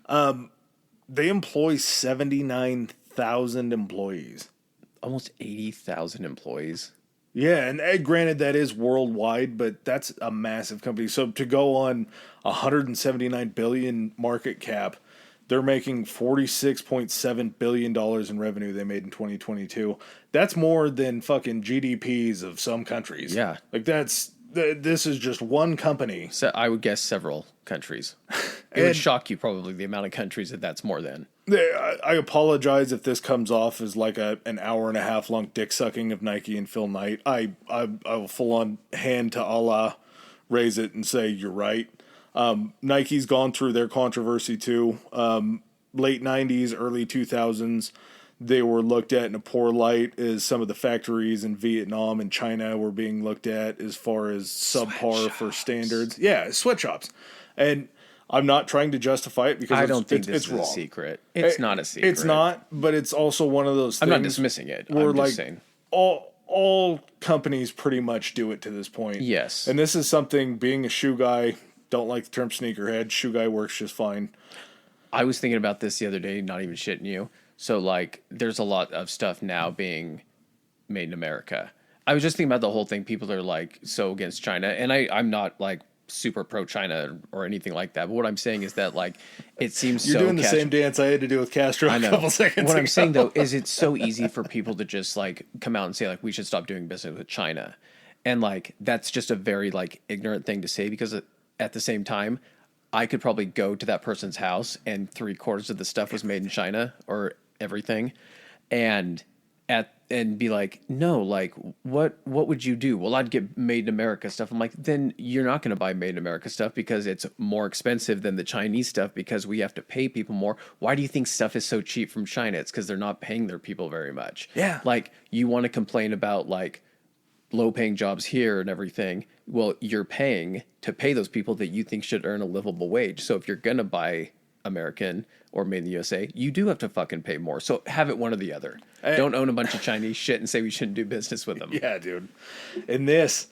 No. They employ 79,000 employees. Almost 80,000 employees. Yeah, and granted that is worldwide, but that's a massive company. So to go on 179 billion market cap. They're making $46.7 billion in revenue they made in 2022. That's more than fucking GDPs of some countries. Yeah. Like this is just one company. So I would guess several countries. It would shock you probably the amount of countries that's more than. I apologize if this comes off as like an hour and a half long dick sucking of Nike and Phil Knight. I will full on hand to Allah, raise it and say you're right. Nike's gone through their controversy too. Late 90s, early 2000s, they were looked at in a poor light as some of the factories in Vietnam and China were being looked at as far as subpar for standards. Yeah, sweatshops. And I'm not trying to justify it because I don't think this is wrong. A secret. It's not a secret. It's not, but it's also one of those things. I'm not dismissing it. I'm just saying. All companies pretty much do it to this point. Yes. And this is something, being a shoe guy, don't like the term sneakerhead. Shoe guy works just fine. I was thinking about this the other day, not even shitting you. So, like, there's a lot of stuff now being made in America. I was just thinking about the whole thing. People are, like, so against China. And I'm not, like, super pro-China or anything like that. But what I'm saying is that, like, it seems You're doing the same dance I had to do with Castro a couple seconds ago. What I'm saying, though, is it's so easy for people to just, like, come out and say, like, we should stop doing business with China. And, like, that's just a very, like, ignorant thing to say because at the same time, I could probably go to that person's house and 3/4 of the stuff was made in China or everything, and be like, no, like what would you do? Well, I'd get made in America stuff. I'm like, then you're not going to buy made in America stuff because it's more expensive than the Chinese stuff because we have to pay people more. Why do you think stuff is so cheap from China? It's because they're not paying their people very much. Yeah, like you want to complain about like low-paying jobs here and everything. Well, you're paying to pay those people that you think should earn a livable wage. So if you're going to buy American or made in the USA, you do have to fucking pay more. So have it one or the other. Don't own a bunch of Chinese shit and say we shouldn't do business with them. Yeah, dude. And this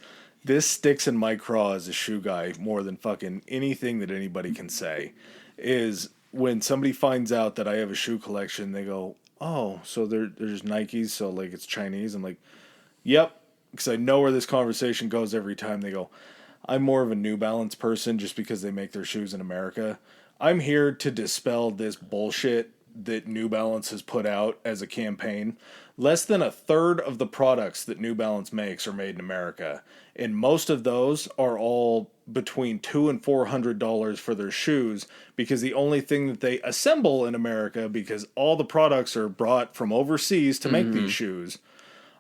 sticks in my craw as a shoe guy more than fucking anything that anybody can say is when somebody finds out that I have a shoe collection, they go, "Oh, so they're just Nikes, so like it's Chinese." I'm like, "Yep," because I know where this conversation goes every time. They go, "I'm more of a New Balance person just because they make their shoes in America." I'm here to dispel this bullshit that New Balance has put out as a campaign. Less than a third of the products that New Balance makes are made in America, and most of those are all between $200 and $400 for their shoes, because the only thing that they assemble in America, because all the products are brought from overseas to make these shoes,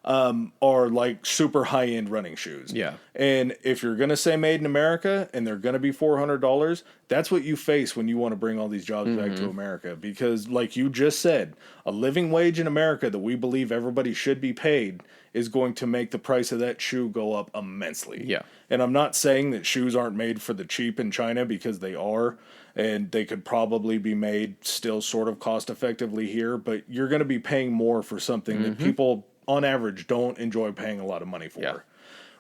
are like super high end running shoes. Yeah. And if you're going to say made in America and they're going to be $400, that's what you face when you want to bring all these jobs back to America. Because, like you just said, a living wage in America that we believe everybody should be paid is going to make the price of that shoe go up immensely. Yeah. And I'm not saying that shoes aren't made for the cheap in China, because they are. And they could probably be made still sort of cost effectively here. But you're going to be paying more for something that people, on average, don't enjoy paying a lot of money for. Yeah.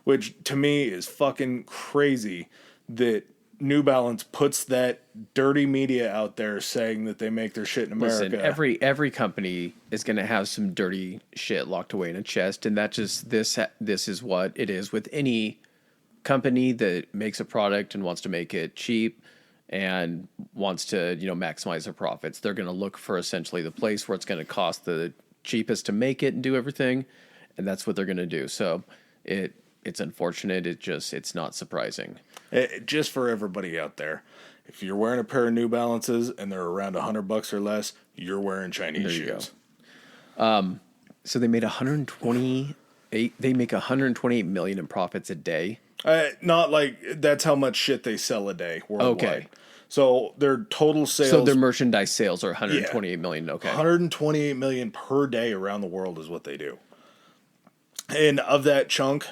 Which to me is fucking crazy that New Balance puts that dirty media out there saying that they make their shit in America. Listen, every company is going to have some dirty shit locked away in a chest, and that just this is what it is with any company that makes a product and wants to make it cheap and wants to, maximize their profits. They're going to look for essentially the place where it's going to cost the cheapest to make it and do everything, and that's what they're going to do. So it's unfortunate. It's not surprising. Just for everybody out there, if you're wearing a pair of New Balances and they're around $100 or less, you're wearing Chinese shoes. So they made 128. They make 128 million in profits a day. Not like that's how much shit they sell a day worldwide. Okay. So their total sales. So their merchandise sales are 128 million. Okay. 128 million per day around the world is what they do. And of that chunk,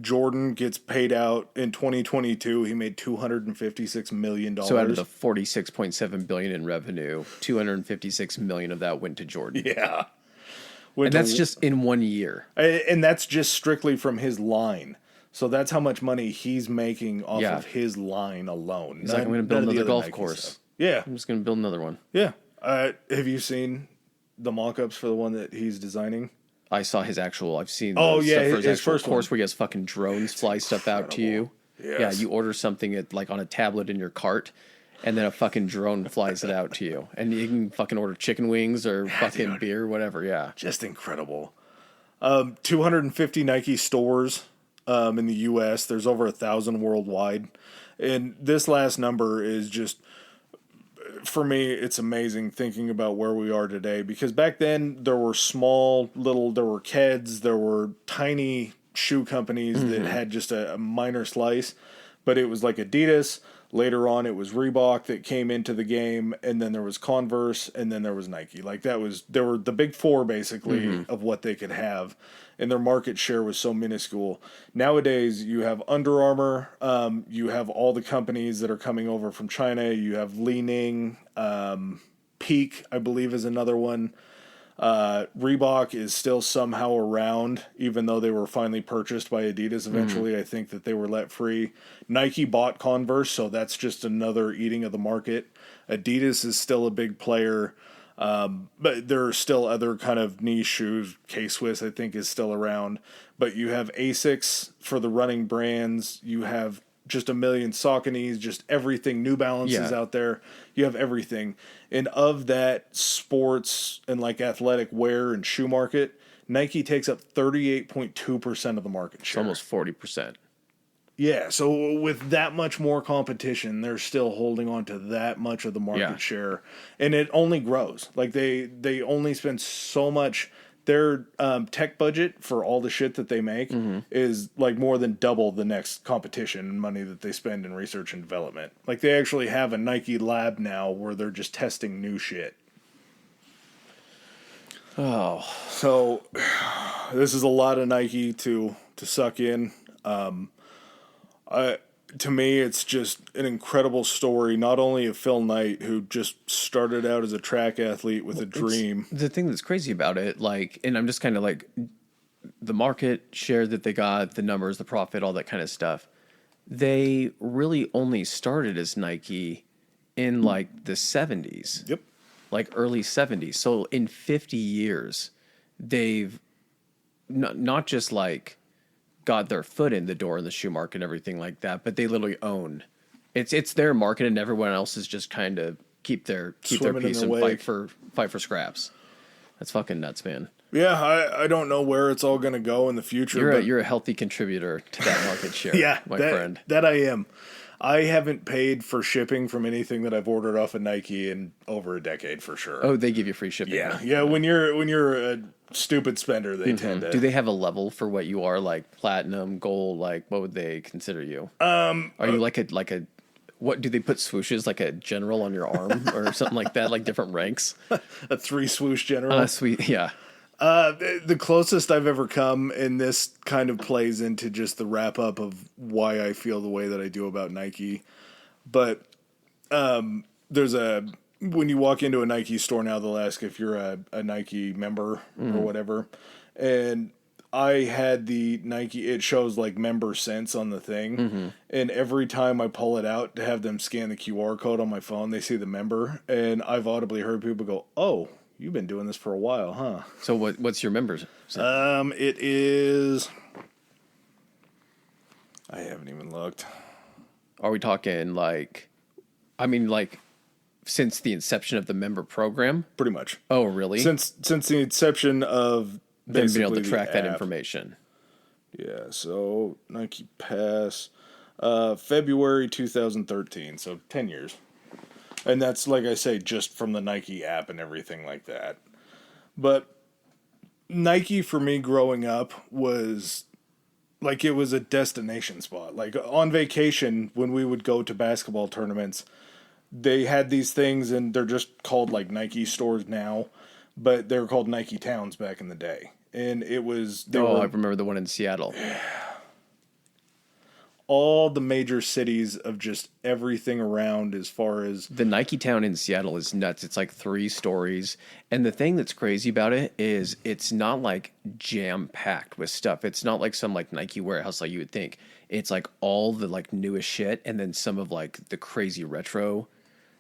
Jordan gets paid out in 2022. He made $256 million. So out of the 46.7 billion in revenue, 256 million of that went to Jordan. Yeah. And that's just in 1 year. And that's just strictly from his line. So that's how much money he's making off of his line alone. He's like, I'm going to build another golf course. Stuff. Yeah. I'm just going to build another one. Yeah. Have you seen the mock-ups for the one that he's designing? I saw his actual. I've seen. His first course where he has fucking drones fly stuff out to you. Yes. Yeah, you order something on a tablet in your cart, and then a fucking drone flies it out to you, and you can fucking order chicken wings or fucking beer, whatever. Yeah, just incredible. 250 Nike stores in the U.S. There's over 1,000 worldwide, and this last number is just. For me, it's amazing thinking about where we are today, because back then there were there were Keds, there were tiny shoe companies that had just a minor slice, but it was like Adidas. Later on, it was Reebok that came into the game, and then there was Converse, and then there was Nike. There were the big four basically of what they could have, and their market share was so minuscule. Nowadays, you have Under Armour, you have all the companies that are coming over from China, you have Li Ning, Peak, I believe, is another one. Reebok is still somehow around, even though they were finally purchased by Adidas eventually. I think that they were let free. Nike bought Converse, so that's just another eating of the market. Adidas is still a big player, but there are still other kind of niche shoes. K-Swiss, I think, is still around. But you have Asics for the running brands. You have just a million Sauconys, just everything. New Balance is out there. You have everything. And of that sports and athletic wear and shoe market, Nike takes up 38.2% of the market share. It's almost 40%. Yeah, so with that much more competition, they're still holding on to that much of the market share. And it only grows. They only spend so much. Their tech budget for all the shit that they make is more than double the next competition money that they spend in research and development. They actually have a Nike lab now where they're just testing new shit. Oh. So this is a lot of Nike to suck in. To me, it's just an incredible story, not only of Phil Knight, who just started out as a track athlete with a dream. The thing that's crazy about it, and I'm just kind of the market share that they got, the numbers, the profit, all that kind of stuff. They really only started as Nike in like the 70s. Yep. Like early 70s. So in 50 years, they've not just like got their foot in the door in the shoe market and everything like that, but they literally own it's their market, and everyone else is just kind of keep their piece and fight for scraps. That's fucking nuts, man. Yeah, I don't know where it's all going to go in the future. You're a healthy contributor to that market share, yeah, my friend. That I am. I haven't paid for shipping from anything that I've ordered off of Nike in over a decade for sure. Oh, they give you free shipping. Yeah, yeah. When you're a stupid spender, they tend to. Do they have a level for what you are, like platinum, gold? Like, what would they consider you? Are you like a what do they put swooshes like a general on your arm or something like that, like different ranks? A 3 swoosh general. Sweet, yeah. The closest I've ever come, and this kind of plays into just the wrap up of why I feel the way that I do about Nike. But when you walk into a Nike store now, they'll ask if you're a Nike member or whatever. And I had the Nike, it shows like member sense on the thing. And every time I pull it out to have them scan the QR code on my phone, they see the member. And I've audibly heard people go, "Oh, you've been doing this for a while, huh?" So what's your members? It is. I haven't even looked. Are we talking like since the inception of the member program? Pretty much. Oh, really? Since the inception of them being able to track that app. Information. Yeah. So Nike Pass, February 2013. So 10 years. And that's, like I say, just from the Nike app and everything like that. But Nike, for me growing up, was like it was a destination spot. Like on vacation, when we would go to basketball tournaments, they had these things, and they're just called like Nike stores now, but they were called Nike Towns back in the day. And it was... I remember the one in Seattle. All the major cities of just everything around as far as... The Nike Town in Seattle is nuts. It's like 3 stories. And the thing that's crazy about it is it's not like jam-packed with stuff. It's not like some like Nike warehouse like you would think. It's like all the like newest shit and then some of like the crazy retro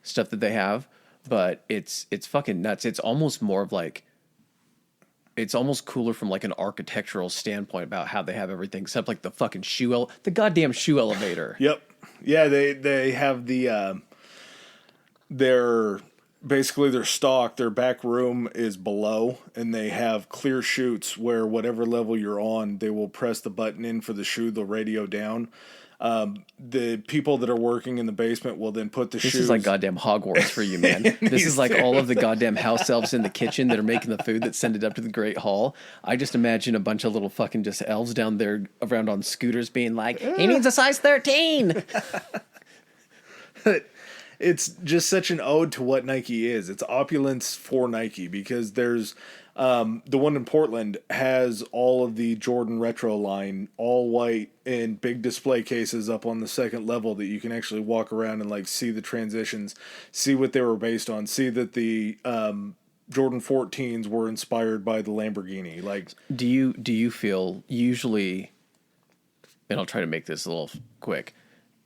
stuff that they have. But it's fucking nuts. It's almost more of like... It's almost cooler from like an architectural standpoint about how they have everything, except like the fucking the goddamn shoe elevator. Yep. Yeah, they have their stock, their back room is below, and they have clear chutes where whatever level you're on, they will press the button in for the shoe, the radio down. The people that are working in the basement will then put the shoes... This is like goddamn Hogwarts for you, man. This is like all of the goddamn house elves in the kitchen that are making the food that send it up to the Great Hall. I just imagine a bunch of little fucking just elves down there around on scooters being like, he needs a size 13! It's just such an ode to what Nike is. It's opulence for Nike, because there's... the one in Portland has all of the Jordan retro line, all white, and big display cases up on the second level that you can actually walk around and like see the transitions, see what they were based on, see that the Jordan 14s were inspired by the Lamborghini. Like, do you feel usually, and I'll try to make this a little quick,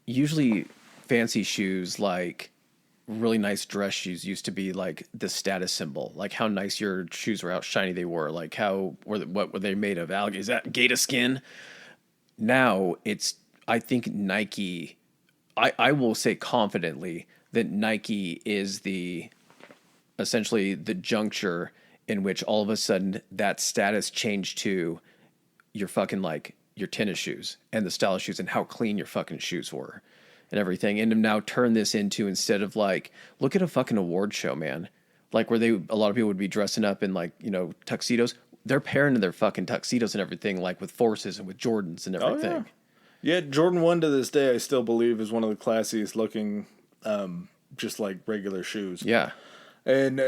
usually fancy shoes like really nice dress shoes used to be like the status symbol, like how nice your shoes were, how shiny they were, like what were they made of? Is that gator skin? Now it's, I think Nike, I will say confidently that Nike is essentially the juncture in which all of a sudden that status changed to your fucking like your tennis shoes and the style of shoes and how clean your fucking shoes were. And everything, and to now turn this into, instead of like, look at a fucking award show, man, like where a lot of people would be dressing up in like, tuxedos. They're pairing their fucking tuxedos and everything, like with Forces and with Jordans and everything. Oh, yeah. Jordan 1 to this day, I still believe is one of the classiest looking, just like regular shoes. Yeah. And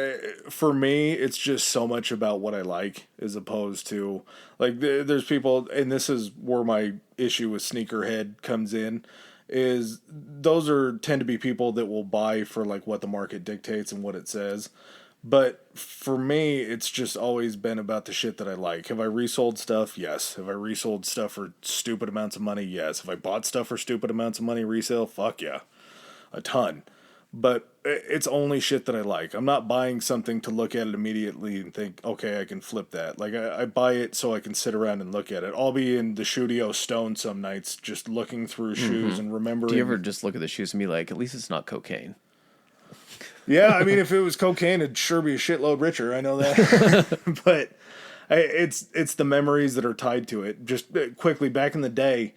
for me, it's just so much about what I like, as opposed to like there's people, and this is where my issue with sneakerhead comes in. Is those tend to be people that will buy for like what the market dictates and what it says. But for me, it's just always been about the shit that I like. Have I resold stuff? Yes. Have I resold stuff for stupid amounts of money? Yes. Have I bought stuff for stupid amounts of money resale? Fuck yeah. A ton. but it's only shit that I like. I'm not buying something to look at it immediately and think, okay, I can flip that. Like, I buy it so I can sit around and look at it. I'll be in the Shoedio Stone some nights just looking through shoes and remembering. Do you ever just look at the shoes and be like, at least it's not cocaine? Yeah, I mean, if it was cocaine, it'd sure be a shitload richer. I know that. But it's the memories that are tied to it. Just quickly, back in the day,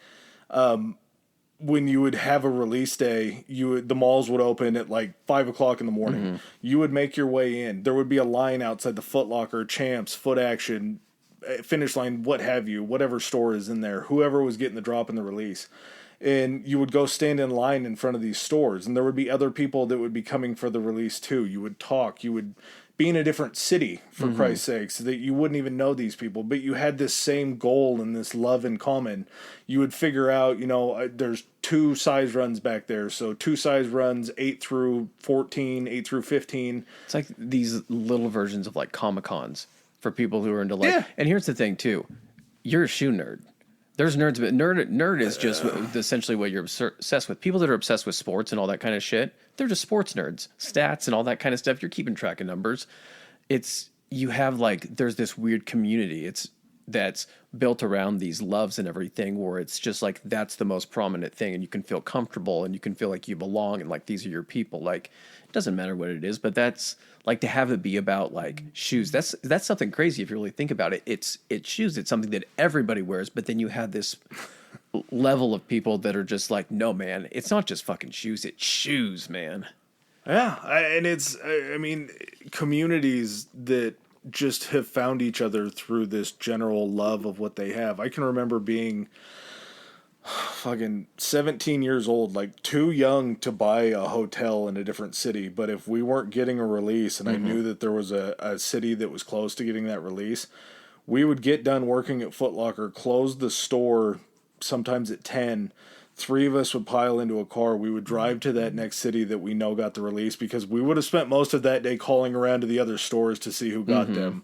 when you would have a release day, the malls would open at like 5 o'clock in the morning. Mm-hmm. You would make your way in. There would be a line outside the Foot Locker, Champs, Foot Action, Finish Line, what have you, whatever store is in there, whoever was getting the drop in the release. And you would go stand in line in front of these stores, and there would be other people that would be coming for the release too. You would talk. You would be in a different city, for Christ's sake, so that you wouldn't even know these people. But you had this same goal and this love in common. You would figure out, there's 2 size runs back there. So 2 size runs, 8 through 14, 8 through 15. It's like these little versions of like Comic-Cons for people who are into like... Yeah. And here's the thing, too. You're a shoe nerd. There's nerds, but nerd is just essentially what you're obsessed with. People that are obsessed with sports and all that kind of shit, they're just sports nerds. Stats and all that kind of stuff. You're keeping track of numbers. You have like, there's this weird community. That's built around these loves and everything, where it's just like, that's the most prominent thing, and you can feel comfortable and you can feel like you belong and like these are your people. Like, it doesn't matter what it is, but that's like, to have it be about like shoes. That's something crazy if you really think about it. It's shoes. It's something that everybody wears, but then you have this level of people that are just like, no, man, it's not just fucking shoes. It's shoes, man. Yeah, and I mean, communities that just have found each other through this general love of what they have. I can remember being fucking 17 years old, like too young to buy a hotel in a different city. But if we weren't getting a release and I knew that there was a city that was close to getting that release, we would get done working at Foot Locker, close the store sometimes at 10. 3 of us would pile into a car. We would drive to that next city that we know got the release, because we would have spent most of that day calling around to the other stores to see who got them.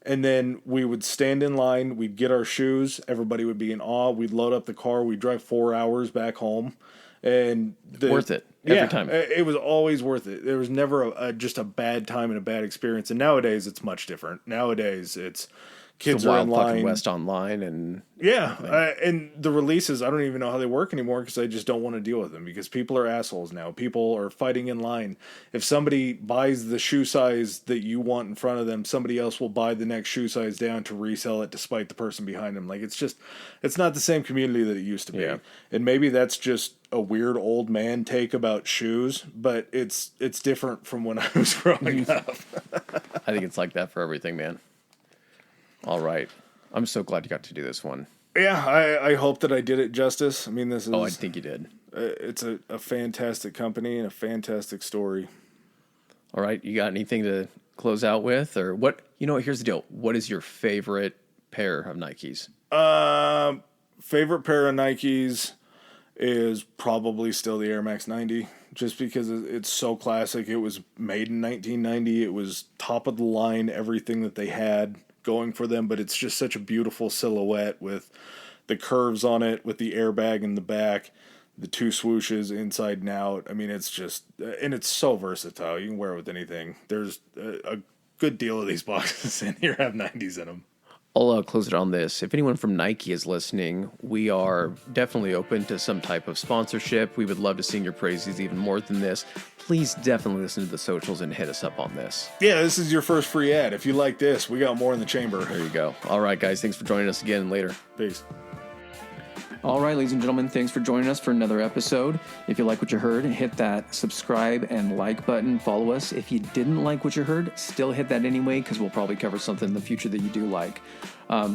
And then we would stand in line. We'd get our shoes. Everybody would be in awe. We'd load up the car. We'd drive 4 hours back home. And worth it every time. It was always worth it. There was never just a bad time and a bad experience. And nowadays it's much different. Nowadays it's kids the are Wild online. Fucking West online, and and the releases, I don't even know how they work anymore, because I just don't want to deal with them, because people are assholes now. People are fighting in line. If somebody buys the shoe size that you want in front of them, somebody else will buy the next shoe size down to resell it despite the person behind them. Like, it's not the same community that it used to be. Yeah. And maybe that's just a weird old man take about shoes, but it's different from when I was growing up. I think it's like that for everything, man. All right. I'm so glad you got to do this one. Yeah, I hope that I did it justice. I mean, this is... Oh, I think you did. It's a fantastic company and a fantastic story. All right. You got anything to close out with? Or what? Here's the deal. What is your favorite pair of Nikes? Favorite pair of Nikes is probably still the Air Max 90. Just because it's so classic. It was made in 1990. It was top of the line, everything that they had going for them, but it's just such a beautiful silhouette with the curves on it, with the airbag in the back, the 2 swooshes inside and out. I mean, it's just, and it's so versatile. You can wear it with anything. There's a good deal of these boxes in here have 90s in them. I'll close it on this. If anyone from Nike is listening, we are definitely open to some type of sponsorship. We would love to sing your praises even more than this. Please definitely listen to the socials and hit us up on this. Yeah, this is your first free ad. If you like this, we got more in the chamber. There you go. All right, guys. Thanks for joining us again. Later. Peace. All right, ladies and gentlemen, thanks for joining us for another episode. If you like what you heard, hit that subscribe and like button. Follow us. If you didn't like what you heard, still hit that anyway, because we'll probably cover something in the future that you do like.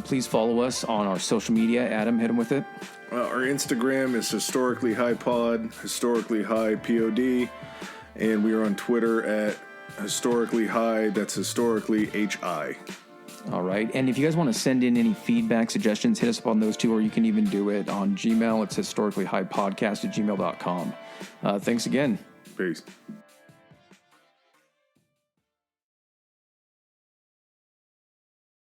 Please follow us on our social media. Adam, hit him with it. Our Instagram is Historically High Pod, Historically High POD, and we are on Twitter at Historically High. That's Historically HI. All right. And if you guys want to send in any feedback, suggestions, hit us up on those two, or you can even do it on Gmail. It's historicallyhighpodcast@gmail.com. Thanks again. Peace.